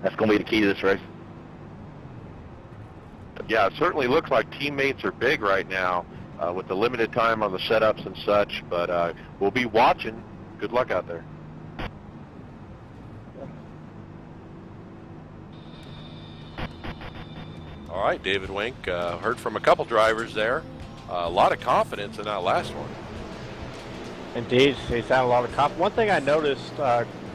that's going to be the key to this race. Yeah, it certainly looks like teammates are big right now with the limited time on the setups and such, but we'll be watching. Good luck out there. All right, David Wink, heard from a couple drivers there. A lot of confidence in that last one. Indeed, they sound a lot of confidence. One thing I noticed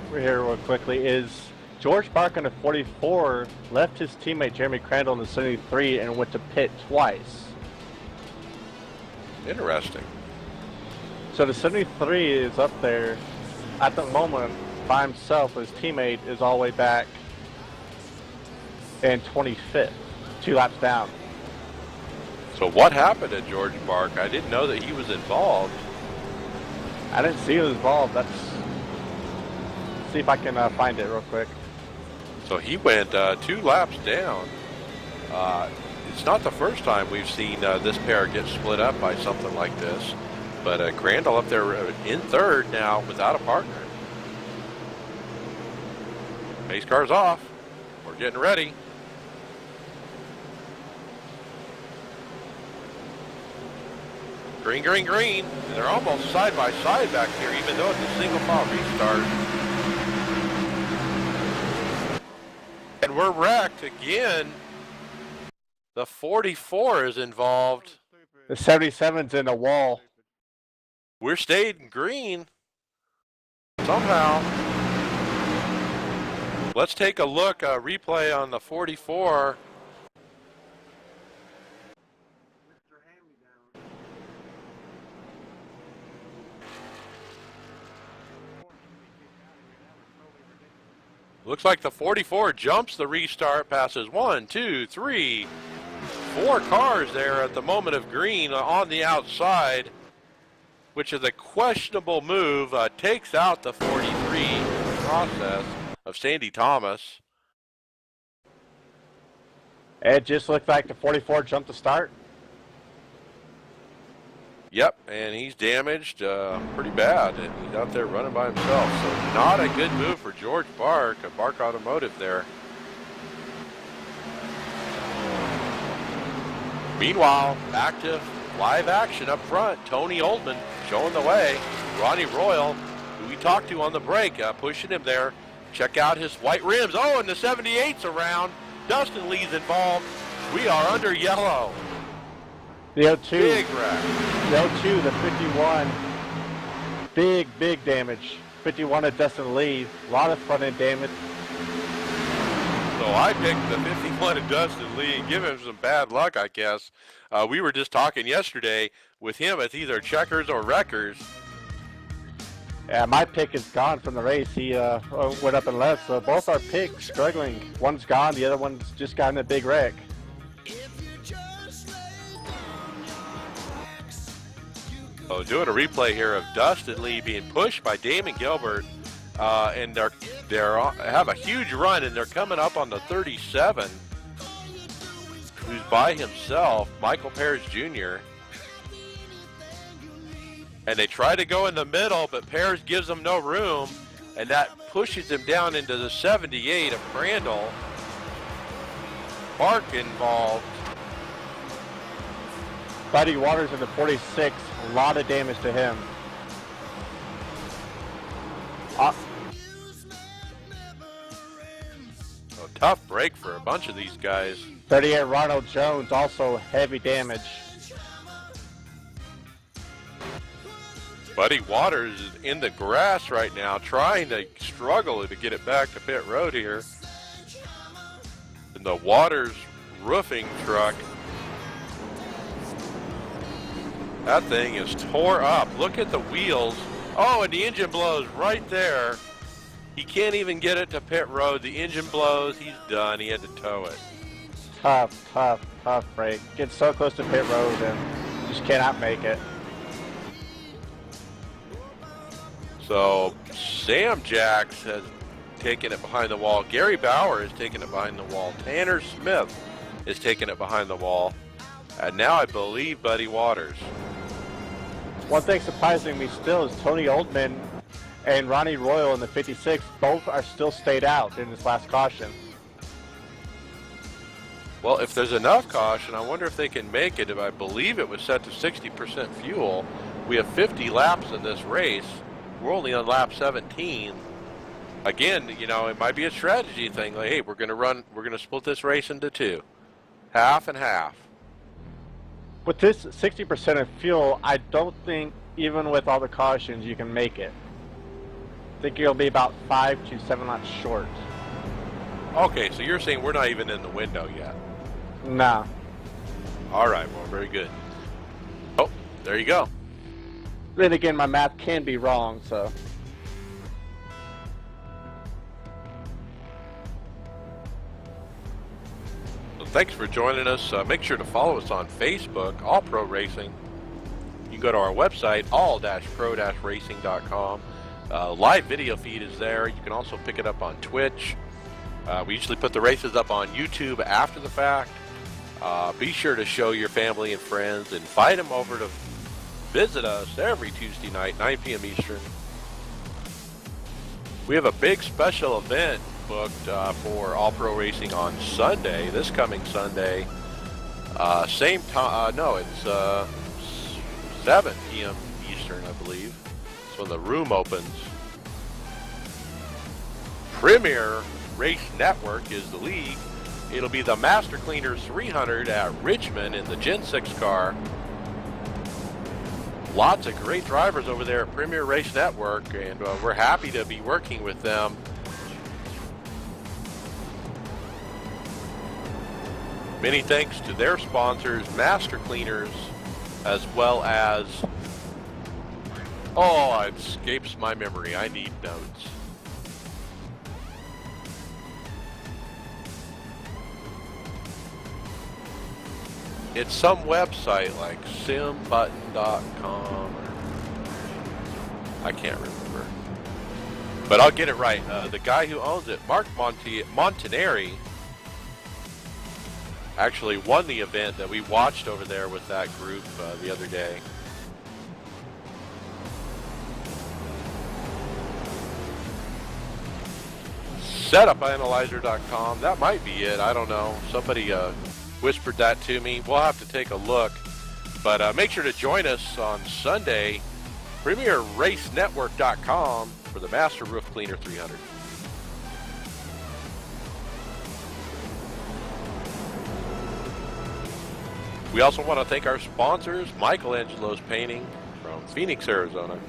here real quickly is George Bark in the 44 left his teammate Jeremy Crandall in the 73 and went to pit twice. Interesting. So the 73 is up there at the moment by himself. His teammate is all the way back in 25th, 2 laps down. So what happened to George Bark? I didn't know that he was involved. I didn't see he was involved. Let's see if I can find it real quick. So he went 2 laps down. It's not the first time we've seen this pair get split up by something like this. But Crandall up there in third now without a partner. Pace car's off. We're getting ready. Green, green, green. And they're almost side by side back here, even though it's a single file restart. we're wrecked again. The 44 is involved. The 77's in the wall. We're staying green somehow. Let's take a look, replay on the 44. Looks like the 44 jumps the restart, passes 1, 2, 3, 4 cars there at the moment of green on the outside, which is a questionable move, takes out the 43 in the process of Sandy Thomas. It just looked like the 44 jumped the start. Yep, and he's damaged pretty bad, and he's out there running by himself. So not a good move for George Bark, of Bark Automotive there. Meanwhile, active live action up front. Tony Oldman showing the way. Ronnie Royal, who we talked to on the break, pushing him there. Check out his white rims. Oh, and the 78's around. Dustin Lee's involved. We are under yellow. The 02. Big wreck. The 02, the 51. Big damage. 51 of Dustin Lee. A lot of front end damage. So I picked the 51 of Dustin Lee and give him some bad luck, I guess. We were just talking yesterday with him. It's either checkers or wreckers. Yeah, my pick is gone from the race. He went up and left. So both our picks struggling. One's gone. The other one's just gotten a big wreck. So doing a replay here of Dustin Lee being pushed by Damon Gilbert, and they have a huge run, and they're coming up on the 37, who's by himself, Michael Pears Jr. And they try to go in the middle, but Pears gives them no room, and that pushes him down into the 78 of Crandall. Bark involved. Buddy Waters in the 46, a lot of damage to him. A tough break for a bunch of these guys. 38 Ronald Jones, also heavy damage. Buddy Waters is in the grass right now, trying to struggle to get it back to pit road here. And the Waters roofing truck, that thing is tore up. Look at the wheels. Oh, and the engine blows right there. He can't even get it to pit road. The engine blows. He's done. He had to tow it. Tough break. Gets so close to pit road and just cannot make it. So Sam Jacks has taken it behind the wall. Gary Bauer has taken it behind the wall. Tanner Smith is taking it behind the wall. And now I believe Buddy Waters. One thing surprising me still is Tony Oldman and Ronnie Royal in the 56 both are still stayed out in this last caution. Well, if there's enough caution, I wonder if they can make it. If I believe it was set to 60% fuel. We have 50 laps in this race. We're only on lap 17. Again, you know, it might be a strategy thing. Like, hey, we're going to split this race into two. Half and half. With this 60% of fuel, I don't think, even with all the cautions, you can make it. I think you'll be about 5 to 7 laps short. Okay, so you're saying we're not even in the window yet? Nah. All right, well, very good. Oh, there you go. Then again, my math can be wrong, so. Thanks for joining us. Make sure to follow us on Facebook, All Pro Racing. You can go to our website, all-pro-racing.com. Live video feed is there. You can also pick it up on Twitch. We usually put the races up on YouTube after the fact. Be sure to show your family and friends. Invite them over to visit us every Tuesday night, 9 p.m. Eastern. We have a big special event booked for All Pro Racing on Sunday, this coming Sunday. Same time, no, it's 7 p.m. Eastern, I believe. That's when the room opens. Premier Race Network is the lead. It'll be the Master Cleaners 300 at Richmond in the Gen 6 car. Lots of great drivers over there at Premier Race Network, and we're happy to be working with them. Many thanks to their sponsors, Master Cleaners, as well as, oh, it escapes my memory. I need notes. It's some website like simbutton.com. I can't remember. But I'll get it right. The guy who owns it, Mark Montanari, actually won the event that we watched over there with that group the other day. Setupanalyzer.com. That might be it. I don't know. Somebody whispered that to me. We'll have to take a look. But make sure to join us on Sunday, PremierRaceNetwork.com for the Master Roof Cleaner 300. We also want to thank our sponsors, Michelangelo's Painting from Phoenix, Arizona.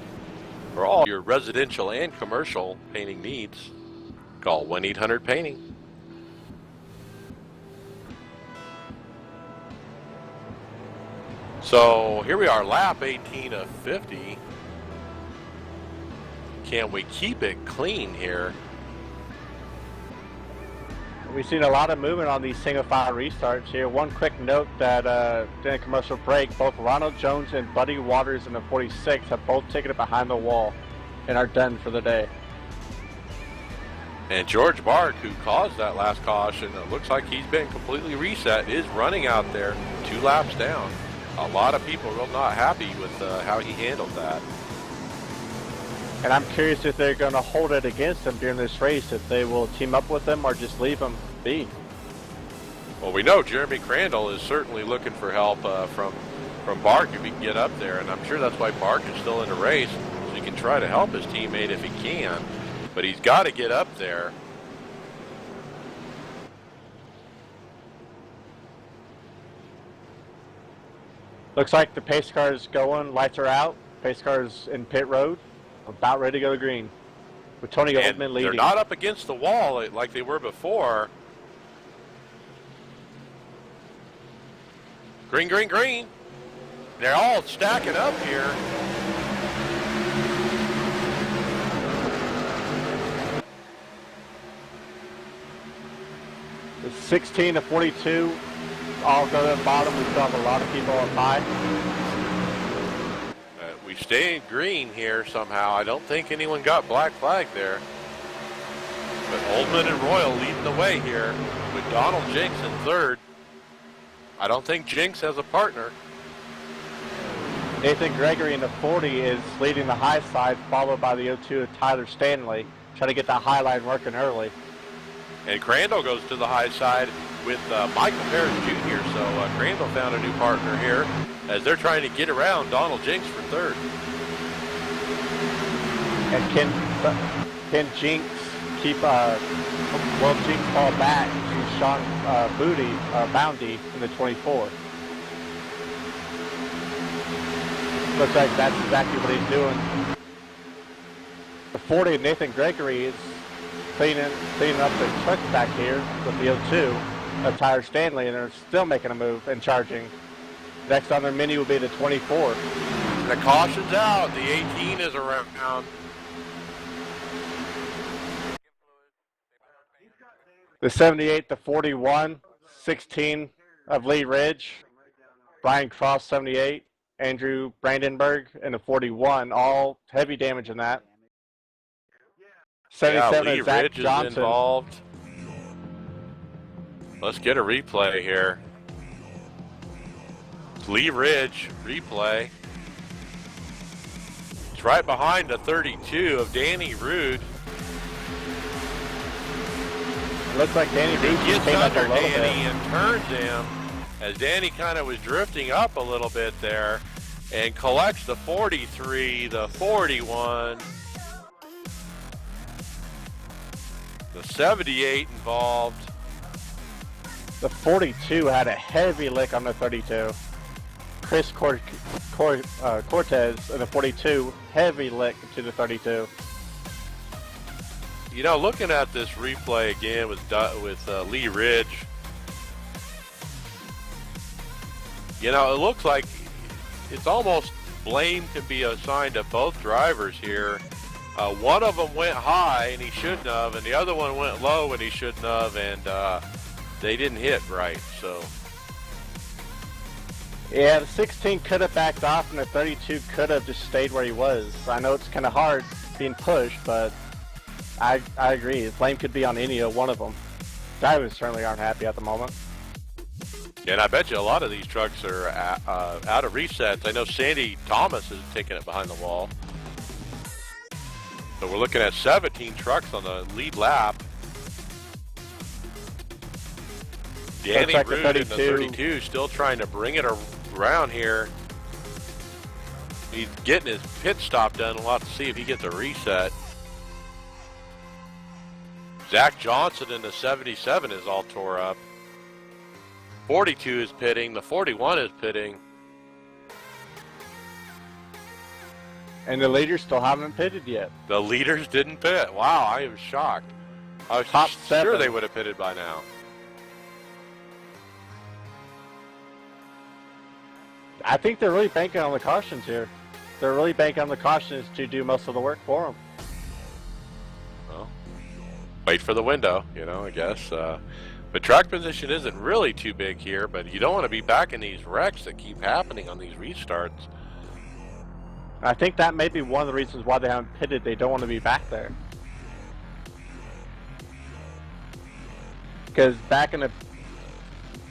For all your residential and commercial painting needs, call 1-800-PAINTING. So here we are, lap 18 of 50. Can we keep it clean here? We've seen a lot of movement on these single file restarts here. One quick note that during a commercial break, both Ronald Jones and Buddy Waters in the 46 have both taken it behind the wall and are done for the day. And George Bark, who caused that last caution, it looks like he's been completely reset, is running out there 2 laps down. A lot of people are not happy with how he handled that. And I'm curious if they're going to hold it against him during this race, if they will team up with him or just leave him be. Well, we know Jeremy Crandall is certainly looking for help from Bark if he can get up there, and I'm sure that's why Bark is still in the race, so he can try to help his teammate if he can. But he's got to get up there. Looks like the pace car is going, lights are out, pace car is in pit road, about ready to go to green. With Tony Goldman leading. They're not up against the wall like they were before. Green, green, green. They're all stacking up here. The 16 to 42, all go to the bottom. We still have a lot of people up high. We stay in green here somehow. I don't think anyone got black flag there. But Oldman and Royal leading the way here with Donald Jinks in third. I don't think Jinks has a partner. Nathan Gregory in the 40 is leading the high side, followed by the 02 of Tyler Stanley, trying to get that high line working early. And Crandall goes to the high side with Michael Parrish Jr. So Crandall found a new partner here as they're trying to get around Donald Jinks for third. And can Jinks keep, Jinks fall back to Sean Boundy in the 24. Looks like that's exactly what he's doing. The 40, Nathan Gregory is cleaning up the truck back here with the 02 of Tyler Stanley, and they're still making a move and charging. Next on their menu will be the 24. The caution's out. The 18 is around. The 78, the 41, 16 of Lee Ridge, Brian Cross, 78, Andrew Brandenburg, and the 41, all heavy damage in that. 77 Lee is Zach Ridge Johnson. is involved. Let's get a replay here. Lee Ridge replay. It's right behind the 32 of Danny Rude. Looks like Danny Rude Gets came up a under little Danny bit. and turns him as Danny kind of was drifting up a little bit there and collects the 43, the 41. The 78 involved. The 42 had a heavy lick on the 32. Chris Cortez in the 42, heavy lick to the 32. You know, looking at this replay again with Lee Ridge, you know, it looks like it's almost blame can be assigned to both drivers here. One of them went high and he shouldn't have, and the other one went low and he shouldn't have, and they didn't hit right. So yeah, the 16 could have backed off and the 32 could have just stayed where he was. I know it's kind of hard being pushed, but I agree. The blame could be on any one of them. Drivers certainly aren't happy at the moment. And I bet you a lot of these trucks are out of resets. I know Sandy Thomas is taking it behind the wall. So we're looking at 17 trucks on the lead lap. Danny like Root in the 32 still trying to bring it around here. He's getting his pit stop done. We'll have to see if he gets a reset. Zach Johnson in the 77 is all tore up. 42 is pitting. The 41 is pitting. And the leaders still haven't pitted yet. The leaders didn't pit. Wow, I am shocked. I was Top sure seven. they would have pitted by now. I think they're really banking on the cautions here. They're really banking on the cautions to do most of the work for them. Well, wait for the window, you know, I guess. But track position isn't really too big here, but you don't want to be back in these wrecks that keep happening on these restarts. I think that may be one of the reasons why they haven't pitted. They don't want to be back there. Because back in the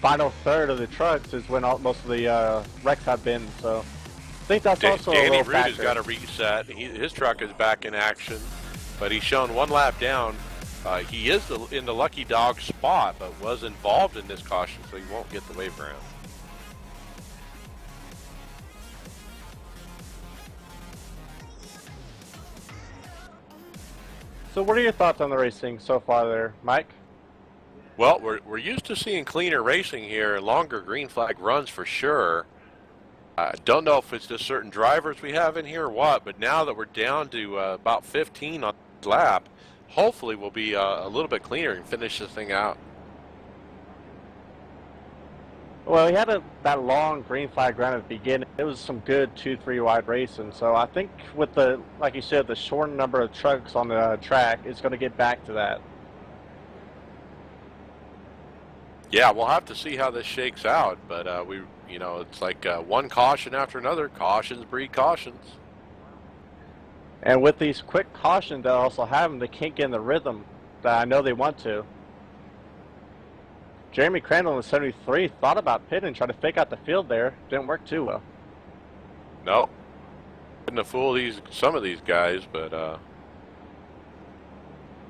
final third of the trucks is when most of the wrecks have been. So I think that's also a Danny little Root factor. has got a reset. His truck is back in action, but he's shown one lap down. He is in the lucky dog spot, but was involved in this caution, so he won't get the wave around. So what are your thoughts on the racing so far there, Mike? Well, we're used to seeing cleaner racing here, longer green flag runs for sure. I don't know if it's just certain drivers we have in here or what, but now that we're down to about 15 on the lap, hopefully we'll be a little bit cleaner and finish this thing out. Well, he had that long green flag run at the beginning. It was some good 2-3 wide racing. So I think with the, like you said, the short number of trucks on the track, it's going to get back to that. Yeah, we'll have to see how this shakes out, but it's like one caution after another. Cautions breed cautions. And with these quick cautions that also have them, they can't get in the rhythm that I know they want to. Jeremy Crandall in the 73 thought about pitting, trying to fake out the field there. Didn't work too well. No. Couldn't have fooled some of these guys, but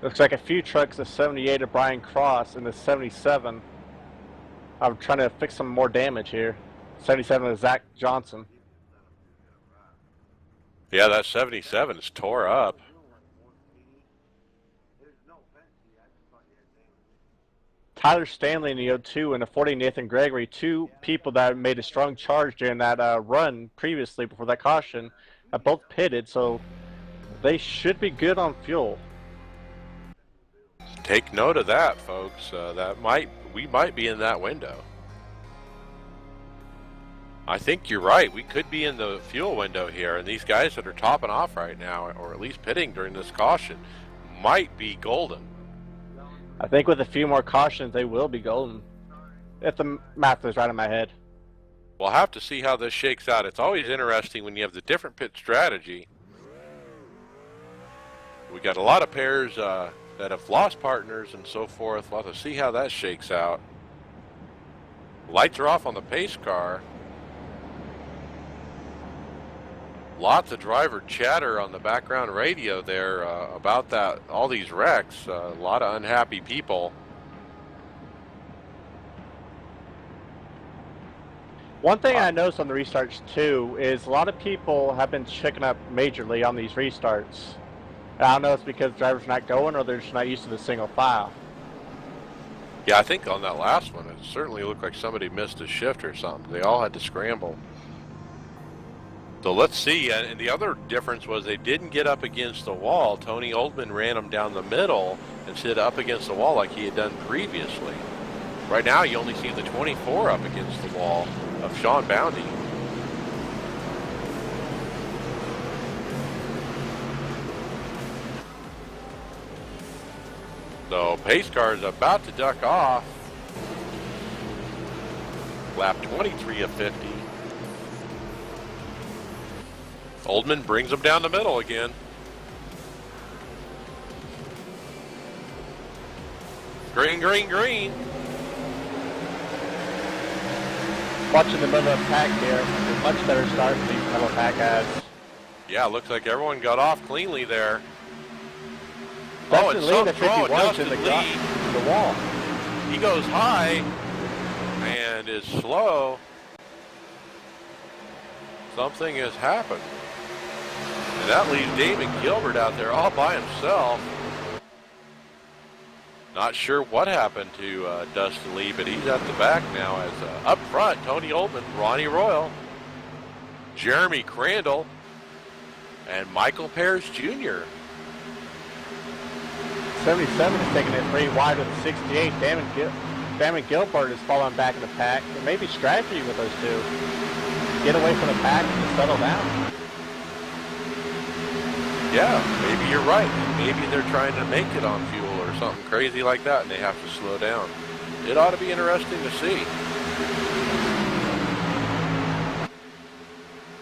looks like a few trucks, the 78 of Brian Cross and the 77. I'm trying to fix some more damage here. 77 of Zach Johnson. yeah, that 77 is tore up. Tyler Stanley in the 02 and the 40 Nathan Gregory, two people that made a strong charge during that run previously before that caution, have both pitted, so they should be good on fuel. Take note of that, folks. We might be in that window. I think you're right. We could be in the fuel window here, and these guys that are topping off right now, or at least pitting during this caution, might be golden. I think with a few more cautions, they will be golden. If the math is right in my head. We'll have to see how this shakes out. It's always interesting when you have the different pit strategy. We got a lot of pairs that have lost partners and so forth. We'll have to see how that shakes out. Lights are off on the pace car. Lots of driver chatter on the background radio there about that. All these wrecks, a lot of unhappy people. One thing I noticed on the restarts too is a lot of people have been checking up majorly on these restarts. I don't know if it's because drivers not going or they're just not used to the single file. Yeah, I think on that last one, it certainly looked like somebody missed a shift or something. They all had to scramble. So let's see. And the other difference was they didn't get up against the wall. Tony Oldman ran them down the middle instead of up against the wall like he had done previously. Right now, you only see the 24 up against the wall of Sean Boundy. So pace car is about to duck off. Lap 23 of 50. Oldman brings him down the middle again. Green, green, green. Watching the middle of the pack here, a much better start than these middle pack ads. Yeah, looks like everyone got off cleanly there. Dustin Lee, the Dustin 51's in the wall. He goes high and is slow. Something has happened. And that leaves Damon Gilbert out there all by himself. Not sure what happened to Dustin Lee, but he's at the back now as up front, Tony Oldman, Ronnie Royal, Jeremy Crandall, and Michael Pears Jr. 77 is taking it 3 wide with the 68. Damon Gilbert is falling back in the pack. There may be strategy with those two. Get away from the pack and just settle down. Yeah, maybe you're right. Maybe they're trying to make it on fuel or something crazy like that, and they have to slow down. It ought to be interesting to see.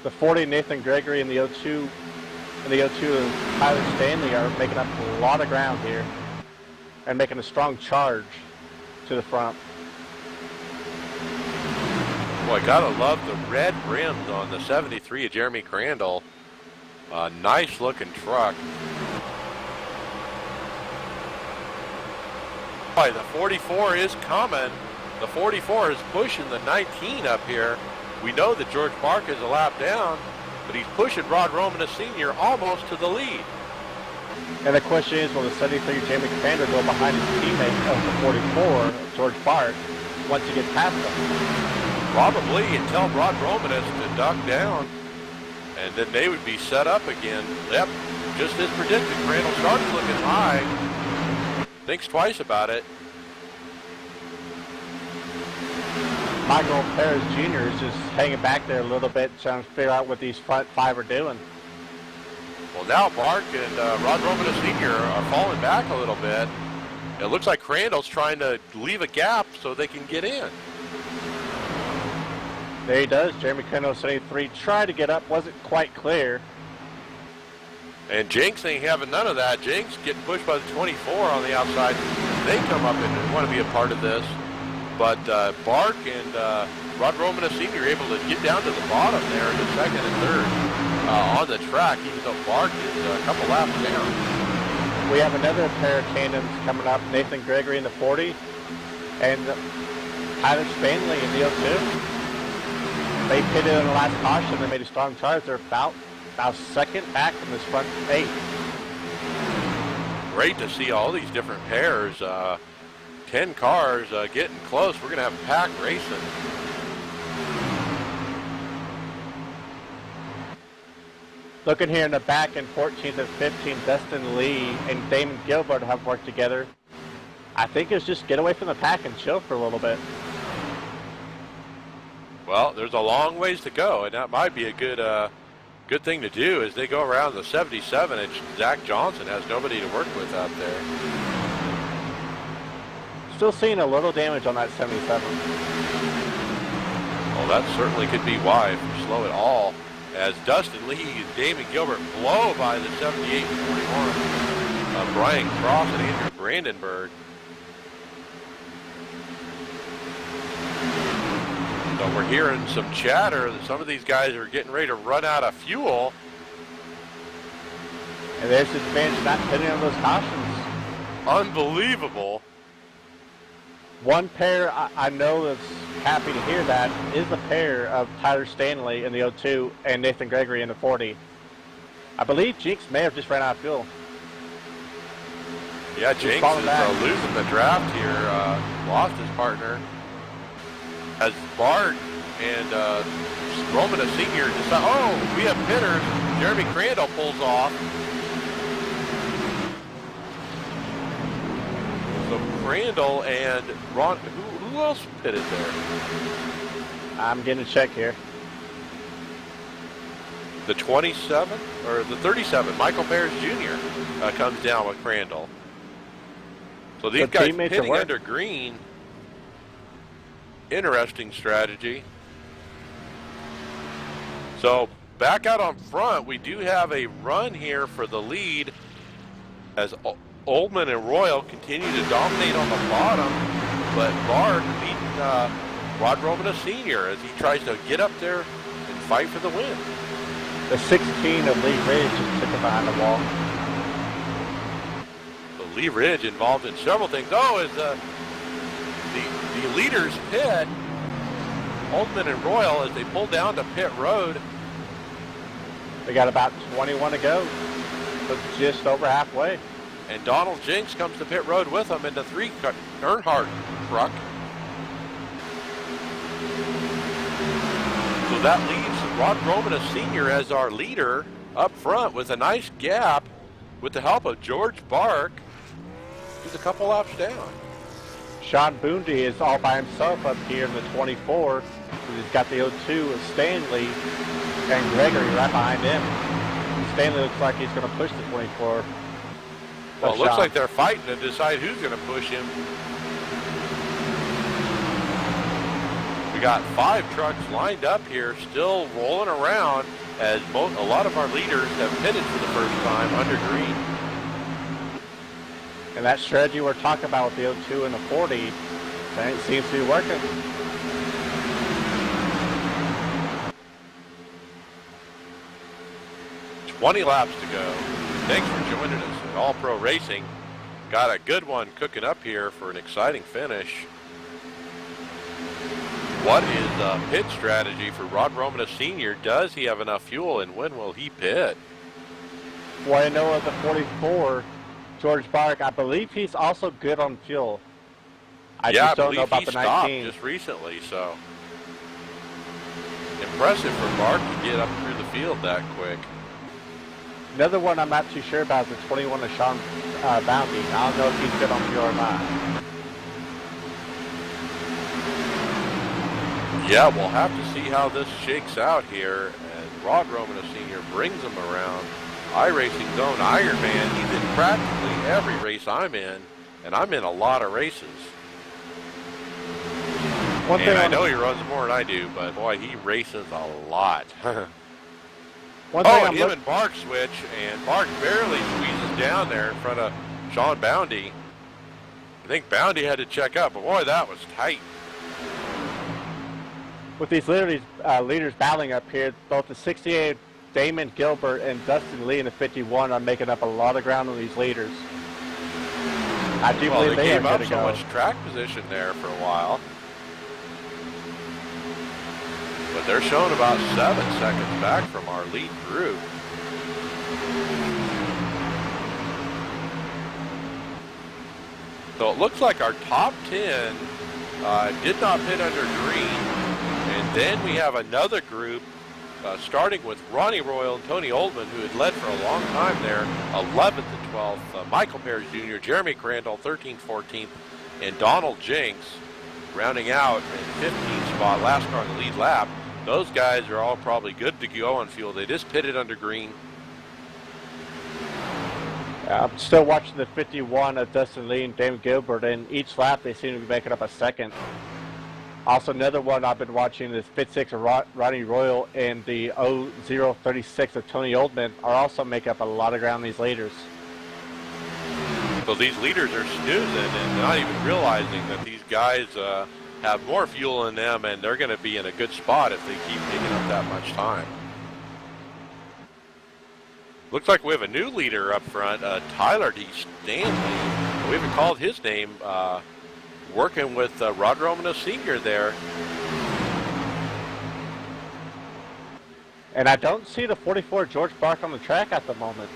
The 40, Nathan Gregory, and the 02, and Tyler Stanley are making up a lot of ground here and making a strong charge to the front. Boy, gotta love the red rims on the 73 of Jeremy Crandall. A nice looking truck. Boy, the 44 is coming. The 44 is pushing the 19 up here. We know that George Bark is a lap down, but he's pushing Rod Romanus Sr. almost to the lead. And the question is, will the 73 Jamie Commander go behind his teammate of the 44, George Bark, once he gets past him? Probably, until Rod Romanus to duck down. And then they would be set up again. Yep, just as predicted. Crandall starts looking high. Thinks twice about it. Michael Perez Jr. is just hanging back there a little bit, trying to figure out what these front five are doing. Well, now Bark and Rod Romanus Sr. are falling back a little bit. It looks like Crandall's trying to leave a gap so they can get in. There he does. Jeremy Crandall, 73, tried to get up, wasn't quite clear. And Jinx ain't having none of that. Jinx getting pushed by the 24 on the outside. They come up and want to be a part of this. But Bark and Rod Romanus Sr. are able to get down to the bottom there in the second and third on the track, even though Bark is a couple laps down. We have another pair of tandems coming up, Nathan Gregory in the 40 and Tyler Stanley in the 02. They pitted in the last caution. They made a strong charge. They're about second back from this front 8. Great to see all these different pairs. 10 cars getting close. We're going to have pack racing. Looking here in the back in 14th and 15th, Dustin Lee and Damon Gilbert have worked together. I think it's just get away from the pack and chill for a little bit. Well, there's a long ways to go, and that might be a good thing to do as they go around the 77, and Zach Johnson has nobody to work with out there. Still seeing a little damage on that 77. Well, that certainly could be why, if you slow it all, as Dustin Lee and Damon Gilbert blow by the 78 and 41 Brian Cross and Andrew Brandenburg. So we're hearing some chatter that some of these guys are getting ready to run out of fuel. And there's his bench not pitting on those cautions. Unbelievable. One pair I know that's happy to hear that is the pair of Tyler Stanley in the 02 and Nathan Gregory in the 40. I believe Jinx may have just ran out of fuel. Yeah, Jenks is losing the draft here. Lost his partner. As Bart and Roman, a senior, decide, oh, we have hitters. Jeremy Crandall pulls off. So Crandall and Ron, who else pitted there? I'm getting a check here. The 27 or the 37, Michael Bears Jr. Comes down with Crandall. So these guys pitting under green. Interesting strategy. So back out on front, we do have a run here for the lead as Oldman and Royal continue to dominate on the bottom, but Bart beating Rod Romana Sr. as he tries to get up there and fight for the win. The 16 of Lee Ridge is sitting behind the wall. So Lee Ridge involved in several things. Oh, as the leaders pit, Oldman and Royal, as they pull down to pit road. They got about 21 to go, but just over halfway. And Donald Jenks comes to pit road with them in the 3 Earnhardt truck. So that leaves Rod Romana Sr. as our leader up front with a nice gap with the help of George Bark, who's a couple laps down. Sean Boondy is all by himself up here in the 24. He's got the 02 of Stanley and Gregory right behind him. Stanley looks like he's going to push the 24. Well, it looks like they're fighting to decide who's going to push him. We got 5 trucks lined up here, still rolling around as a lot of our leaders have pitted for the first time under green. And that strategy we're talking about with the 02 and the 40, it seems to be working. "20 laps to go." Thanks for joining us at All Pro Racing. Got a good one cooking up here for an exciting finish. What is the pit strategy for Rod Romana Sr.? Does he have enough fuel, and when will he pit? Well, I know of the 44, George Bark, I believe he's also good on fuel. I just don't know about the 19. Just recently, so impressive for Bark to get up through the field that quick. Another one I'm not too sure about is the 21 of Sean Bounty. I don't know if he's good on fuel or not. Yeah, we'll have to see how this shakes out here as Rod Romana Sr. brings him around. iRacing's own Ironman. He's in practically every race I'm in, and I'm in a lot of races. And I know he runs more than I do, but boy, he races a lot. Him and Bark switch, and Bark barely squeezes down there in front of Sean Boundy. I think Boundy had to check up, but boy, that was tight. With these leaders battling up here, both the 68 Damon Gilbert and Dustin Lee in the 51 are making up a lot of ground on these leaders. I do believe they gave are up going to so go. much track position there for a while. But they're showing about 7 seconds back from our lead group. So it looks like our top 10 did not pit under green. And then we have another group starting with Ronnie Royal and Tony Oldman, who had led for a long time there, 11th and 12th. Michael Bears Jr., Jeremy Crandall, 13th, 14th, and Donald Jenks rounding out in 15th spot, last car on the lead lap. Those guys are all probably good to go on fuel. They just pitted under green. I'm still watching the 51 of Dustin Lee and Damon Gilbert, and each lap they seem to be making up a second. Also, another one I've been watching is Fit 6 of Ronnie Royal and the 0036 of Tony Oldman are also making up a lot of ground these leaders. So these leaders are snoozing and not even realizing that these guys have more fuel in them, and they're going to be in a good spot if they keep taking up that much time. Looks like we have a new leader up front, Tyler D. Stanley. We haven't called his name. Working with Rod Romana Sr. there. And I don't see the 44 George Bark on the track at the moment.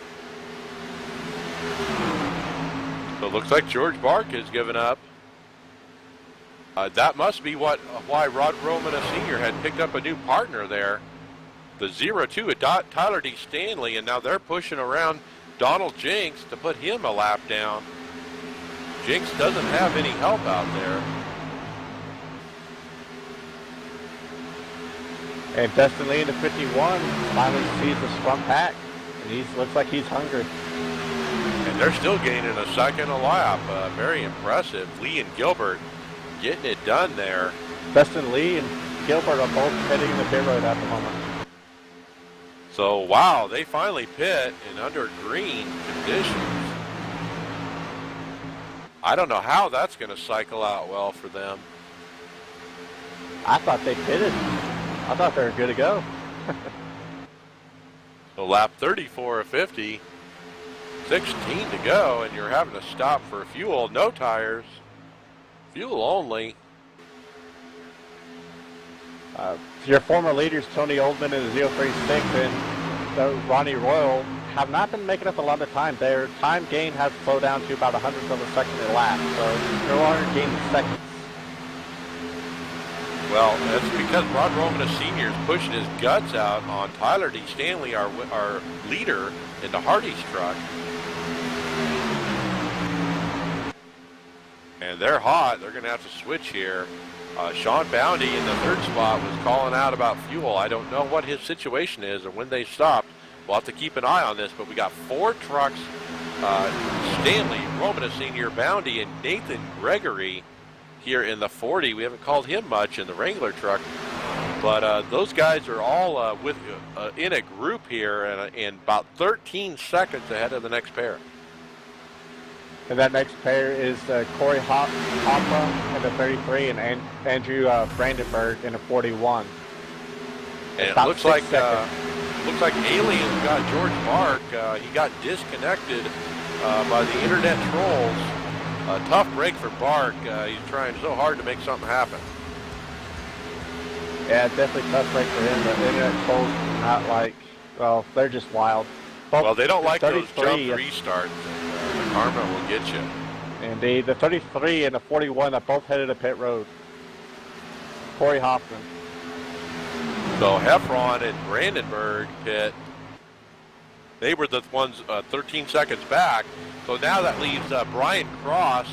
So it looks like George Bark has given up. That must be why Rod Roman, a senior, had picked up a new partner there. The 0-2 at Tyler D. Stanley, and now they're pushing around Donald Jenks to put him a lap down. Jenks doesn't have any help out there. And Dustin Lee in the 51 finally sees the front pack, and he looks like he's hungry. And they're still gaining a second a lap. Very impressive. Lee and Gilbert getting it done there. Dustin Lee and Gilbert are both heading the pit road at the moment. So, wow, they finally pit in under green conditions. I don't know how that's going to cycle out well for them. I thought they pitted. I thought they were good to go. So lap 34 of 50, 16 to go, and you're having to stop for fuel. No tires, fuel only. Your former leaders, Tony Oldman in the 036 and Ronnie Royal, have not been making up a lot of time. Their time gain has slowed down to about 100th of a second a lap, so no longer gaining seconds. Well, that's because Rod Roman, a senior, is pushing his guts out on Tyler D. Stanley, our leader, into Hardy's truck. And they're hot. They're going to have to switch here. Sean Boundy in the third spot was calling out about fuel. I don't know what his situation is or when they stopped. We'll have to keep an eye on this, but we got 4 trucks. Stanley, Roman, a senior, Boundy, and Nathan Gregory here in the 40. We haven't called him much in the Wrangler truck, but those guys are all in a group here and about 13 seconds ahead of the next pair. And that next pair is Corey Hoppa in the 33 and Andrew Brandenburg in the 41. And it looks like Alien got George Bark. He got disconnected by the internet trolls. A tough break for Bark. He's trying so hard to make something happen. Yeah, definitely tough break for him. The internet trolls are not like, well, they're just wild. Well, they don't like those jump restarts. The karma will get you. And the 33 and the 41 are both headed to pit road. Corey Hoffman. So Heffron and Brandenburg pit. They were the ones 13 seconds back. So now that leaves Brian Cross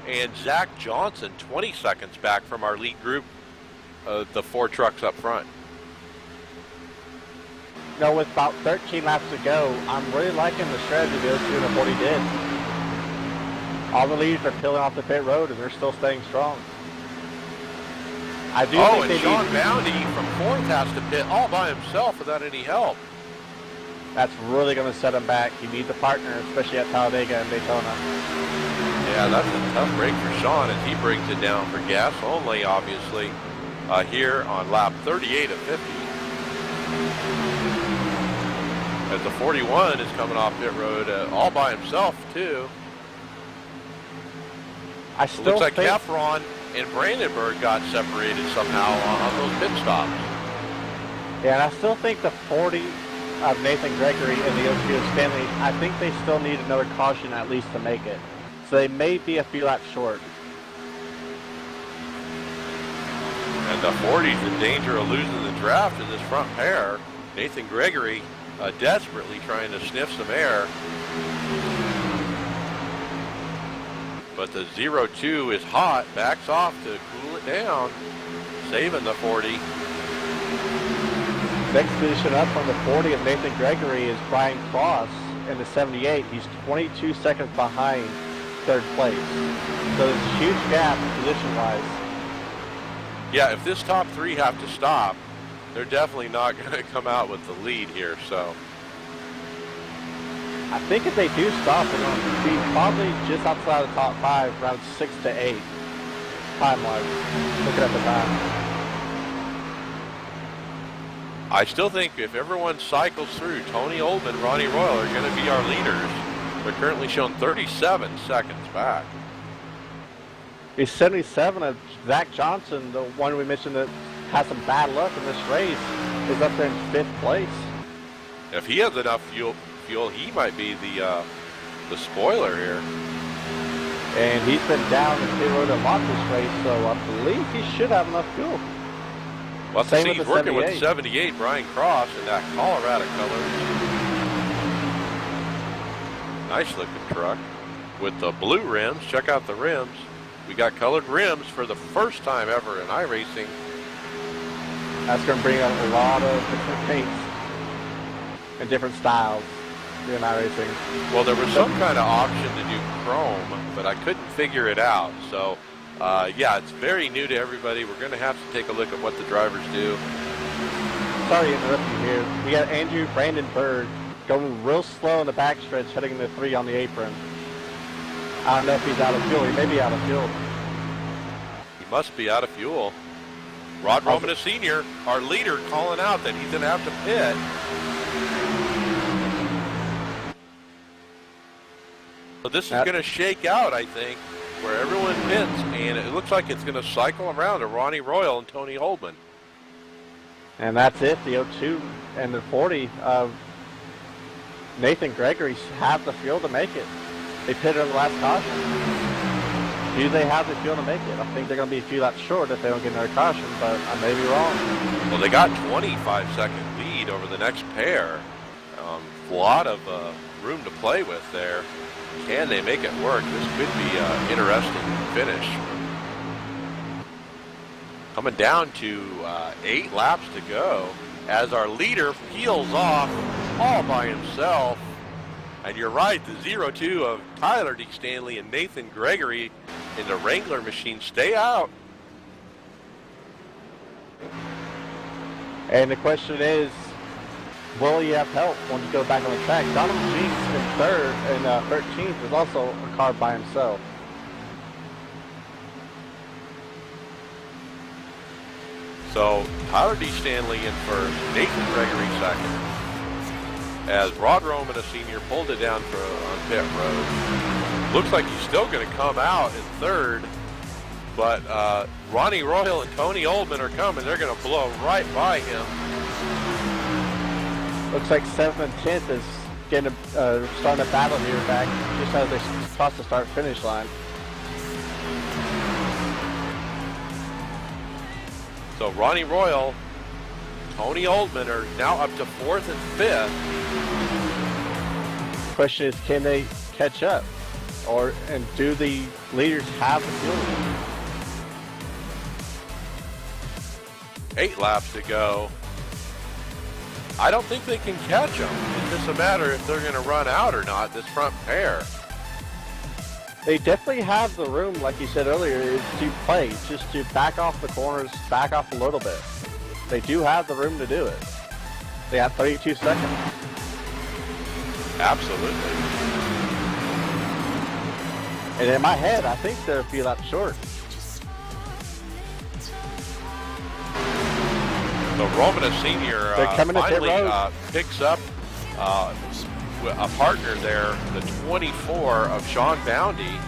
and Zach Johnson 20 seconds back from our lead group, the 4 trucks up front. You know, with about 13 laps to go, I'm really liking the strategy those 2 and the 40 did. All the leads are peeling off the pit road, and they're still staying strong. I do think and Sean Boundy from 4th has to pit all by himself without any help. That's really going to set him back. He needs a partner, especially at Talladega and Daytona. Yeah, that's a tough break for Sean as he brings it down for gas only, obviously, here on lap 38 of 50. As the 41 is coming off pit road all by himself, too. It looks like Heffron and Brandenburg got separated somehow on those pit stops. Yeah, and I still think the 40 of Nathan Gregory and the 02 of Stanley, I think they still need another caution at least to make it. So they may be a few laps short. And the 40's in danger of losing the draft in this front pair. Nathan Gregory desperately trying to sniff some air. But the 02 is hot, backs off to cool it down, saving the 40. Next position up on the 40 of Nathan Gregory is Brian Cross in the 78. He's 22 seconds behind 3rd place. So there's a huge gap position-wise. Yeah, if this top 3 have to stop, they're definitely not going to come out with the lead here, so. I think if they do stop, they're going to be probably just outside of the top 5, around 6 to 8, time-wise, looking at the time. I still think if everyone cycles through, Tony Oldman, Ronnie Royal are going to be our leaders. They're currently shown 37 seconds back. He's 77 of Zach Johnson, the one we mentioned that has some bad luck in this race, is up there in 5th place. If he has enough fuel, he might be the spoiler here. And he's been down the pit road a lot this race, so I believe he should have enough fuel. Well, Same he's with the working 78. with 78 Brian Cross in that Colorado color. Nice looking truck with the blue rims. Check out the rims. We got colored rims for the first time ever in iRacing. That's going to bring out a lot of different paints and different styles in iRacing. Well, there was some kind of option to do chrome, but I couldn't figure it out. So, yeah, it's very new to everybody. We're going to have to take a look at what the drivers do. Sorry to interrupt you here. We got Andrew Brandon Bird going real slow in the backstretch, heading into 3 on the apron. I don't know if he's out of fuel. He may be out of fuel. He must be out of fuel. Rod Romanus Sr., our leader, calling out that he's going to have to pit. So this is going to shake out, I think, where everyone pits, and it looks like it's going to cycle around to Ronnie Royal and Tony Holdman. And that's it. The 02 and the 40 of Nathan Gregory have the fuel to make it. They pitted on the last caution. Do they have the fuel to make it? I think they're going to be a few laps short if they don't get another caution, but I may be wrong. Well, they got 25-second lead over the next pair. A lot of room to play with there. Can they make it work? This could be an interesting finish. Coming down to 8 laps to go as our leader peels off all by himself. And you're right, the 0-2 of Tyler D. Stanley and Nathan Gregory in the Wrangler machine stay out. And the question is, will you have help when you go back on the track? Donovan Jeans in 3rd and 13th is also a car by himself. So Tyler D. Stanley in 1st, Nathan Gregory 2nd. As Rod Roman, a senior, pulled it down on pit road. Looks like he's still going to come out in 3rd, but Ronnie Royal and Tony Oldman are coming. They're going to blow right by him. Looks like 7th and 10th is getting starting a battle here back just as they cross the start-finish line. So Ronnie Royal, Tony Oldman are now up to 4th and 5th. Question is, can they catch up, and do the leaders have the fuel? 8 laps to go. I don't think they can catch them. It's just a matter if they're going to run out or not, this front pair. They definitely have the room, like you said earlier, is to play, just to back off the corners, back off a little bit. They do have the room to do it. They have 32 seconds. Absolutely. And in my head, I think they're a few laps short. So Romanus Sr. finally picks up a partner there, the 24 of Sean Boundy,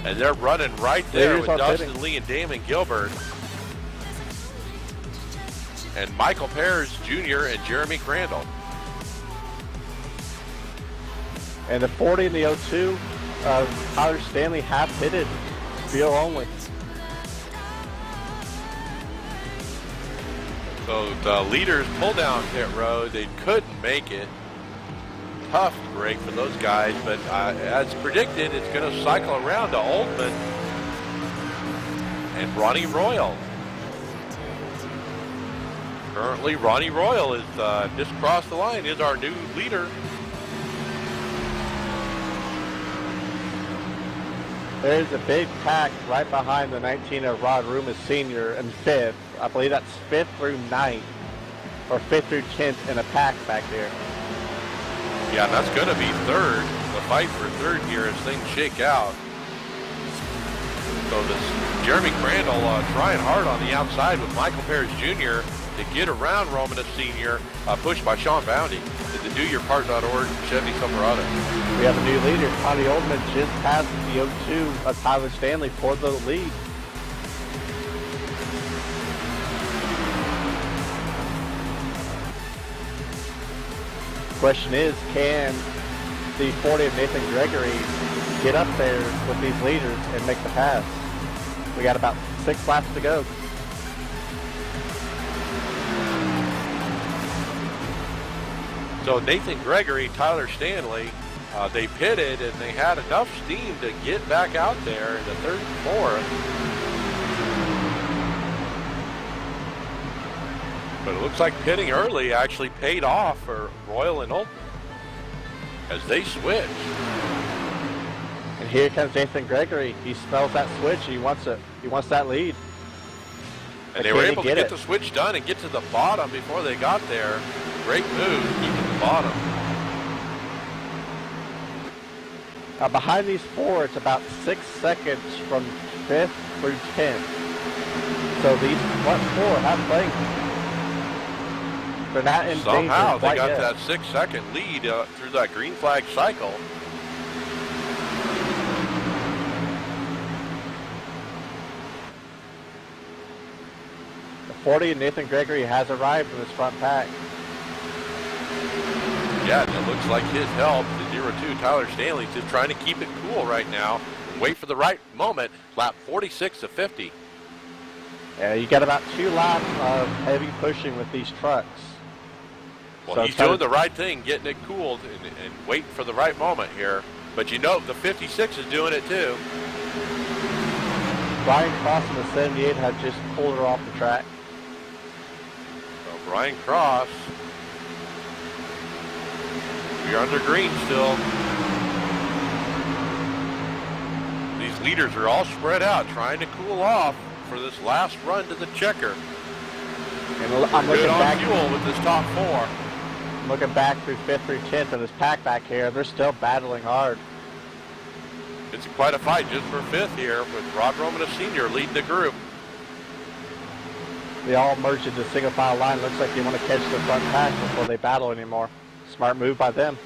and they're running right there with Dustin Lee and Damon Gilbert. And Michael Pears Jr. and Jeremy Crandall. And the 40 and the 02 of Tyler Stanley have pitted, fuel only. So the leaders pull down pit road. They couldn't make it. Tough break for those guys, but as predicted, it's going to cycle around to Oldman and Ronnie Royal. Currently, Ronnie Royal is just crossed the line, is our new leader. There's a big pack right behind the 19 of Rod Rumas Sr. in 5th. I believe that's 5th through 9th, or 5th through 10th in a pack back there. Yeah, and that's going to be 3rd. The fight for 3rd here as things shake out. So this Jeremy Crandall trying hard on the outside with Michael Pears Jr. to get around Romanus Sr., pushed by Sean Boundy. The DoYourPart.org Chevy Silverado. We have a new leader. Tony Oldman just passed the 02 of Tyler Stanley for the lead. Question is, can the 40 of Nathan Gregory get up there with these leaders and make the pass. We got about 6 laps to go. So Nathan Gregory, Tyler Stanley, they pitted and they had enough steam to get back out there in the third and fourth. But it looks like pitting early actually paid off for Royal and Oltmann as they switch. And here comes Nathan Gregory. He smells that switch. He wants it. He wants that lead. And they were able to get the switch done and get to the bottom before they got there. Great move, keeping the bottom. Behind these 4, it's about 6 seconds from 5th through 10th. So these front 4 have played. They're not in danger. Somehow they got that 6-second lead through that green flag cycle. The 40 and Nathan Gregory has arrived in this front pack. Yeah, and it looks like his help, the 0-2 Tyler Stanley, just trying to keep it cool right now. Wait for the right moment. Lap 46 to 50. Yeah, you got about 2 laps of heavy pushing with these trucks. Well, so he's doing the right thing, getting it cooled and waiting for the right moment here. But you know, the 56 is doing it too. Brian Cross and the 78 have just pulled her off the track. So Brian Cross, we're under green still. These leaders are all spread out, trying to cool off for this last run to the checker. And I'm looking good on back, fuel with this top 4. looking back through 5th through 10th in this pack back here. They're still battling hard. It's quite a fight just for 5th here with Rod Roman, a senior, leading the group. They all merged into single file line. Looks like they want to catch the front pack before they battle anymore. Smart move by them.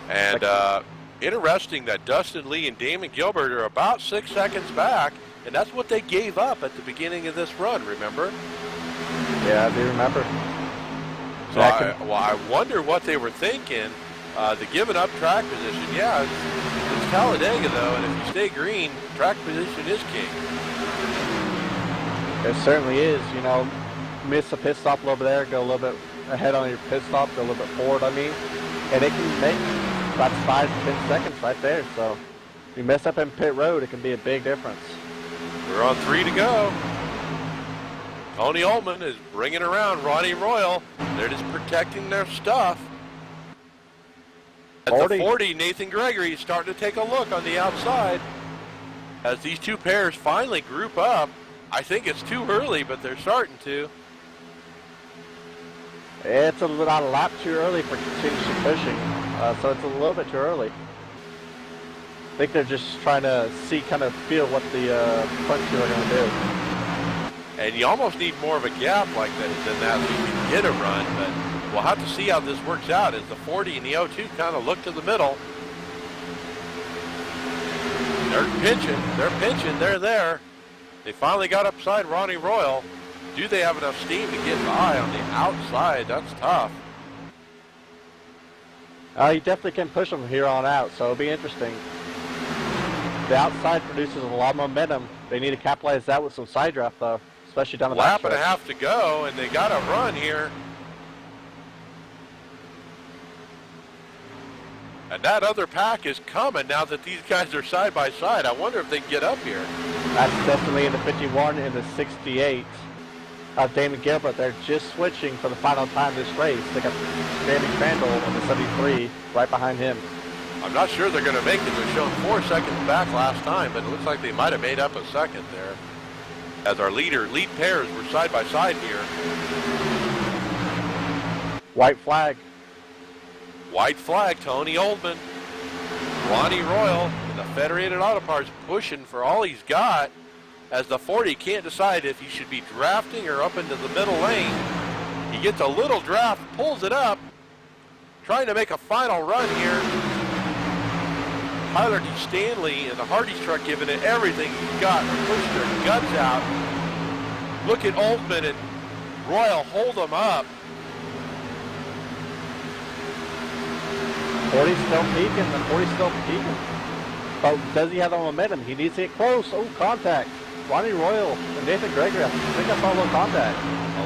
And interesting that Dustin Lee and Damon Gilbert are about 6 seconds back, and that's what they gave up at the beginning of this run, remember? Yeah, I do remember. So I wonder what they were thinking. The giving up track position, yeah, it's Talladega though, and if you stay green, track position is king. It certainly is. You know, miss a pit stop a little bit there, go a little bit ahead on your pit stop, go a little bit forward, and it can make about 5 to 10 seconds right there. So if you mess up in pit road, it can be a big difference. We're on 3 to go. Tony Ullman is bringing around Ronnie Royal. They're just protecting their stuff. At the 40, Nathan Gregory is starting to take a look on the outside as these two pairs finally group up. I think it's too early, but they're starting to. It's a lap too early for continuous pushing, so it's a little bit too early. I think they're just trying to feel what the front two are going to do. And you almost need more of a gap like that than that so you can get a run, but we'll have to see how this works out as the 40 and the 02 kind of look to the middle. They're pinching, they're there. They finally got upside Ronnie Royal. Do they have enough steam to get by on the outside? That's tough. You definitely can push them here on out, so it'll be interesting. The outside produces a lot of momentum. They need to capitalize that with some side draft, though, especially down the lap back and a half to go, and they got a run here. And that other pack is coming now that these guys are side by side. I wonder if they can get up here. That's definitely in the 51 and the 68. Damon Gilbert, they're just switching for the final time this race. They got Danny Crandall on the 73 right behind him. I'm not sure they're going to make it. They're showing 4 seconds back last time, but it looks like they might have made up a second there. As our lead pairs were side by side here. White flag. White flag, Tony Ullman. Ronnie Royal and the Federated Auto Parts pushing for all he's got as the 40 can't decide if he should be drafting or up into the middle lane. He gets a little draft, pulls it up, trying to make a final run here. Tyler D. Stanley and the Hardee's truck giving it everything he's got. They're pushing their guts out. Look at Ullman and Royal hold them up. 40's still peaking. The 40's still peaking. But does he have the momentum? He needs to get close. Oh, contact. Ronnie Royal and Nathan Gregory. I think I saw a little contact.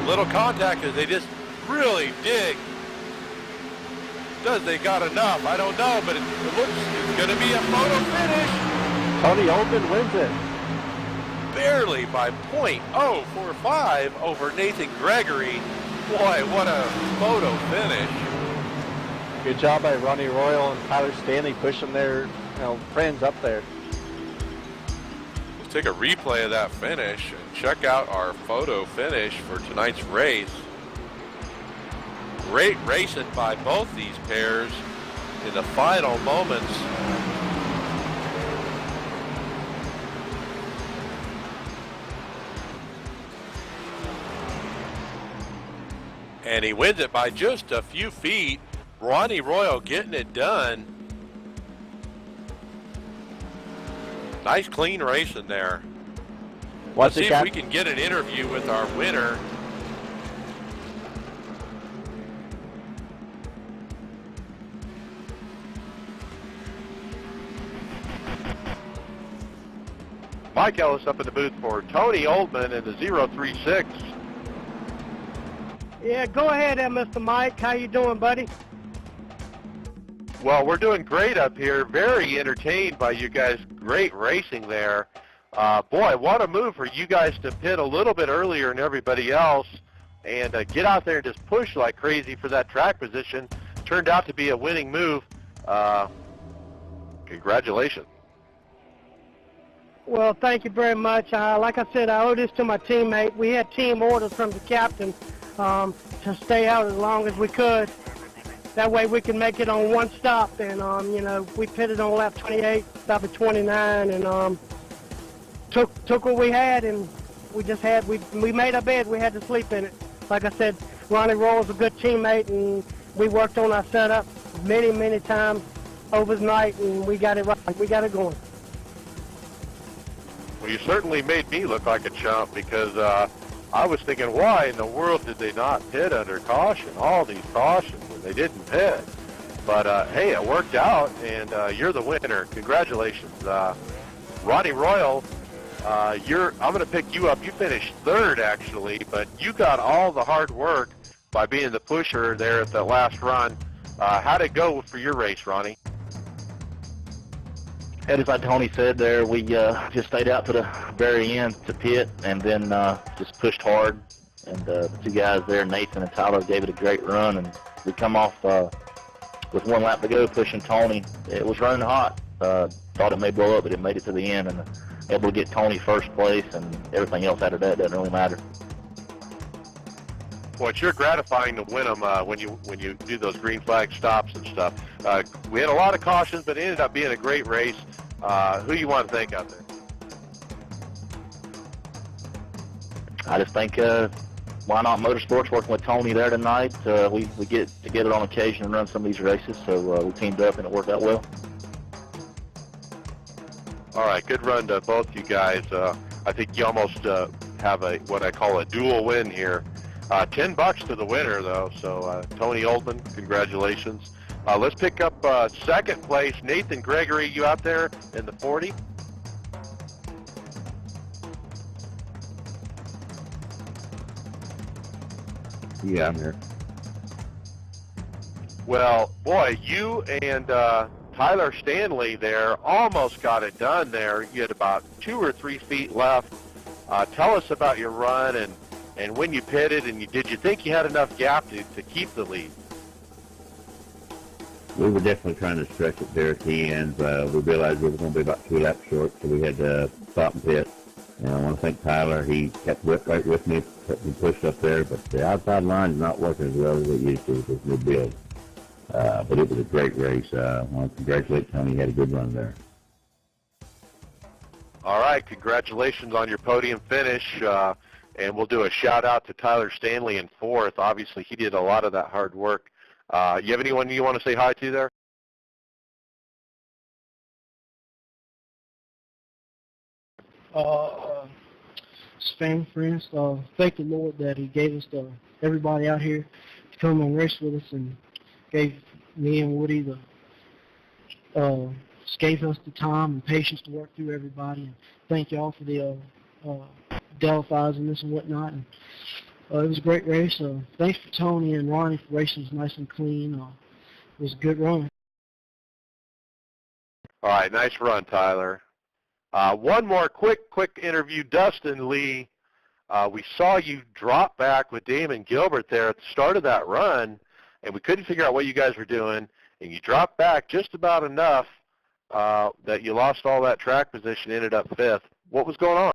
A little contact as they just really dig. Does they got enough? I don't know, but it looks it's going to be a photo finish. Tony Oldman wins it. Barely by .045 over Nathan Gregory. Boy, what a photo finish. Good job by Ronnie Royal and Tyler Stanley pushing their friends up there. Let's take a replay of that finish and check out our photo finish for tonight's race. Great racing by both these pairs in the final moments. And he wins it by just a few feet. Ronnie Royal getting it done. Nice clean racing there. Let's see if we can get an interview with our winner. Mike Ellis up in the booth for Tony Oldman in the 036. Yeah, go ahead there, Mr. Mike. How you doing, buddy? Well, we're doing great up here. Very entertained by you guys. Great racing there. Boy, what a move for you guys to pit a little bit earlier than everybody else and get out there and just push like crazy for that track position. Turned out to be a winning move. Congratulations. Well, thank you very much. Like I said, I owe this to my teammate. We had team orders from the captain to stay out as long as we could. That way we can make it on one stop. And, we pitted on lap 28, stop at 29, and took what we had, and we made our bed. We had to sleep in it. Like I said, Ronnie Roll's a good teammate, and we worked on our setup many, many times overnight, and we got it right. We got it going. Well, you certainly made me look like a chump because I was thinking, why in the world did they not pit under caution? All these cautions, and they didn't pit. But, hey, it worked out, and you're the winner. Congratulations. Ronnie Royal, I'm going to pick you up. You finished third, actually, but you got all the hard work by being the pusher there at the last run. How'd it go for your race, Ronnie? As like Tony said there, we just stayed out to the very end to pit and then just pushed hard. And the two guys there, Nathan and Tyler, gave it a great run. And we come off with one lap to go pushing Tony. It was running hot. Thought it may blow up, but it made it to the end and able to get Tony first place, and everything else after that doesn't really matter. Well, it's sure gratifying to win them when you do those green flag stops and stuff. We had a lot of cautions, but it ended up being a great race. Who you want to thank out there? I just think Why Not Motorsports working with Tony there tonight. We get together on occasion and run some of these races, so we teamed up and it worked out well. All right, good run to both you guys. I think you almost have what I call a dual win here. $10 to the winner, though. So Tony Oldman, congratulations. Let's pick up second place. Nathan Gregory, you out there in the 40? Yeah, I'm here. Well, boy, you and Tyler Stanley there almost got it done there. You had about 2 or 3 feet left. Tell us about your run and when you pitted, and did you think you had enough gap to keep the lead? We were definitely trying to stretch it there at the end. We realized we were going to be about 2 laps short, so we had to stop and pit. And I want to thank Tyler. He kept right with me, kept me pushed up there, but the outside line is not working as well as it used to with this new build. But it was a great race. I want to congratulate Tony. He had a good run there. All right, congratulations on your podium finish. And we'll do a shout-out to Tyler Stanley in 4th. Obviously, he did a lot of that hard work. You have anyone you want to say hi to there? Family, friends, thank the Lord that He gave us everybody out here to come and race with us, and gave me and Woody the just gave us the time and patience to work through everybody. And thank y'all for the Delphi's and this and whatnot. And it was a great race. Thanks for Tony and Ronnie for racing us nice and clean. It was a good run. All right, nice run, Tyler. One more quick interview. Dustin Lee, we saw you drop back with Damon Gilbert there at the start of that run, and we couldn't figure out what you guys were doing, and you dropped back just about enough that you lost all that track position, ended up 5th. What was going on?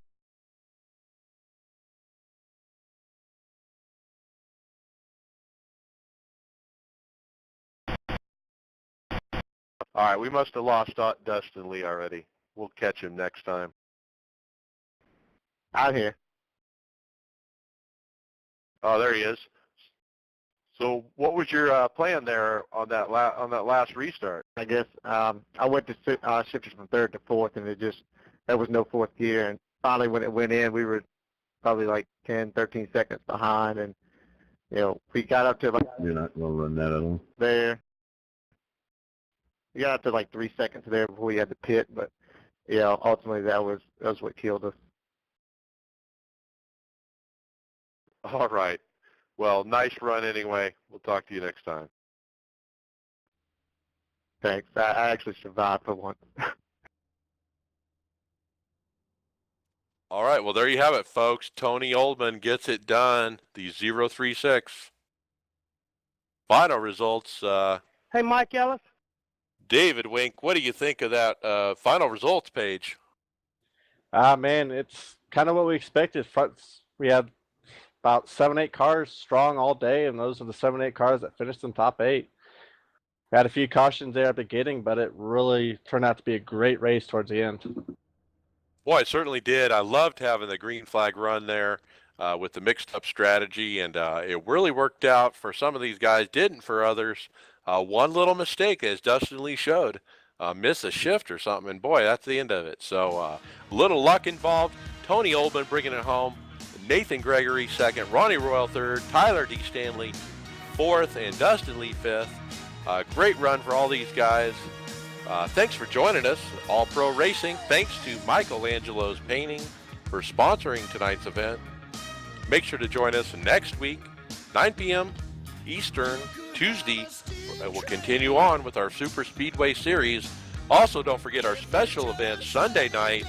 All right, we must have lost Dustin Lee already. We'll catch him next time. Out here. Oh, there he is. So what was your plan there on that last restart? I guess I went to shifters from 3rd to 4th, and there was no 4th gear. And finally, when it went in, we were probably like 10, 13 seconds behind, and we got up to about You're not going to run that at all. there. We got up to like 3 seconds there before we had to pit, but ultimately that was what killed us. All right. Well, nice run anyway. We'll talk to you next time. Thanks. I actually survived for once. All right, well, there you have it, folks. Tony Oldman gets it done, the 036. Final results. Hey, Mike Ellis. David Wink, what do you think of that final results page? Man, it's kind of what we expected. We had about 7-8 cars strong all day, and those are the 7-8 cars that finished in top 8. We had a few cautions there at the beginning, but it really turned out to be a great race towards the end. Boy, it certainly did. I loved having the green flag run there with the mixed-up strategy, and it really worked out for some of these guys, didn't for others. One little mistake, as Dustin Lee showed, miss a shift or something, and boy, that's the end of it. So a little luck involved. Tony Oldman bringing it home. Nathan Gregory 2nd, Ronnie Royal 3rd, Tyler D. Stanley 4th, and Dustin Lee 5th. Great run for all these guys. Thanks for joining us, All Pro Racing. Thanks to Michelangelo's Painting for sponsoring tonight's event. Make sure to join us next week, 9 p.m. Eastern, Tuesday. We'll continue on with our Super Speedway Series. Also, don't forget our special event Sunday night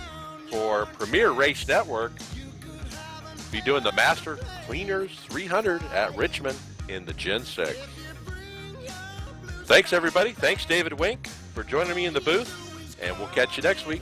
for Premier Race Network. Be doing the Master Cleaners 300 at Richmond in the Gen 6. Thanks, everybody. Thanks, David Wink, for joining me in the booth, and we'll catch you next week.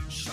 Show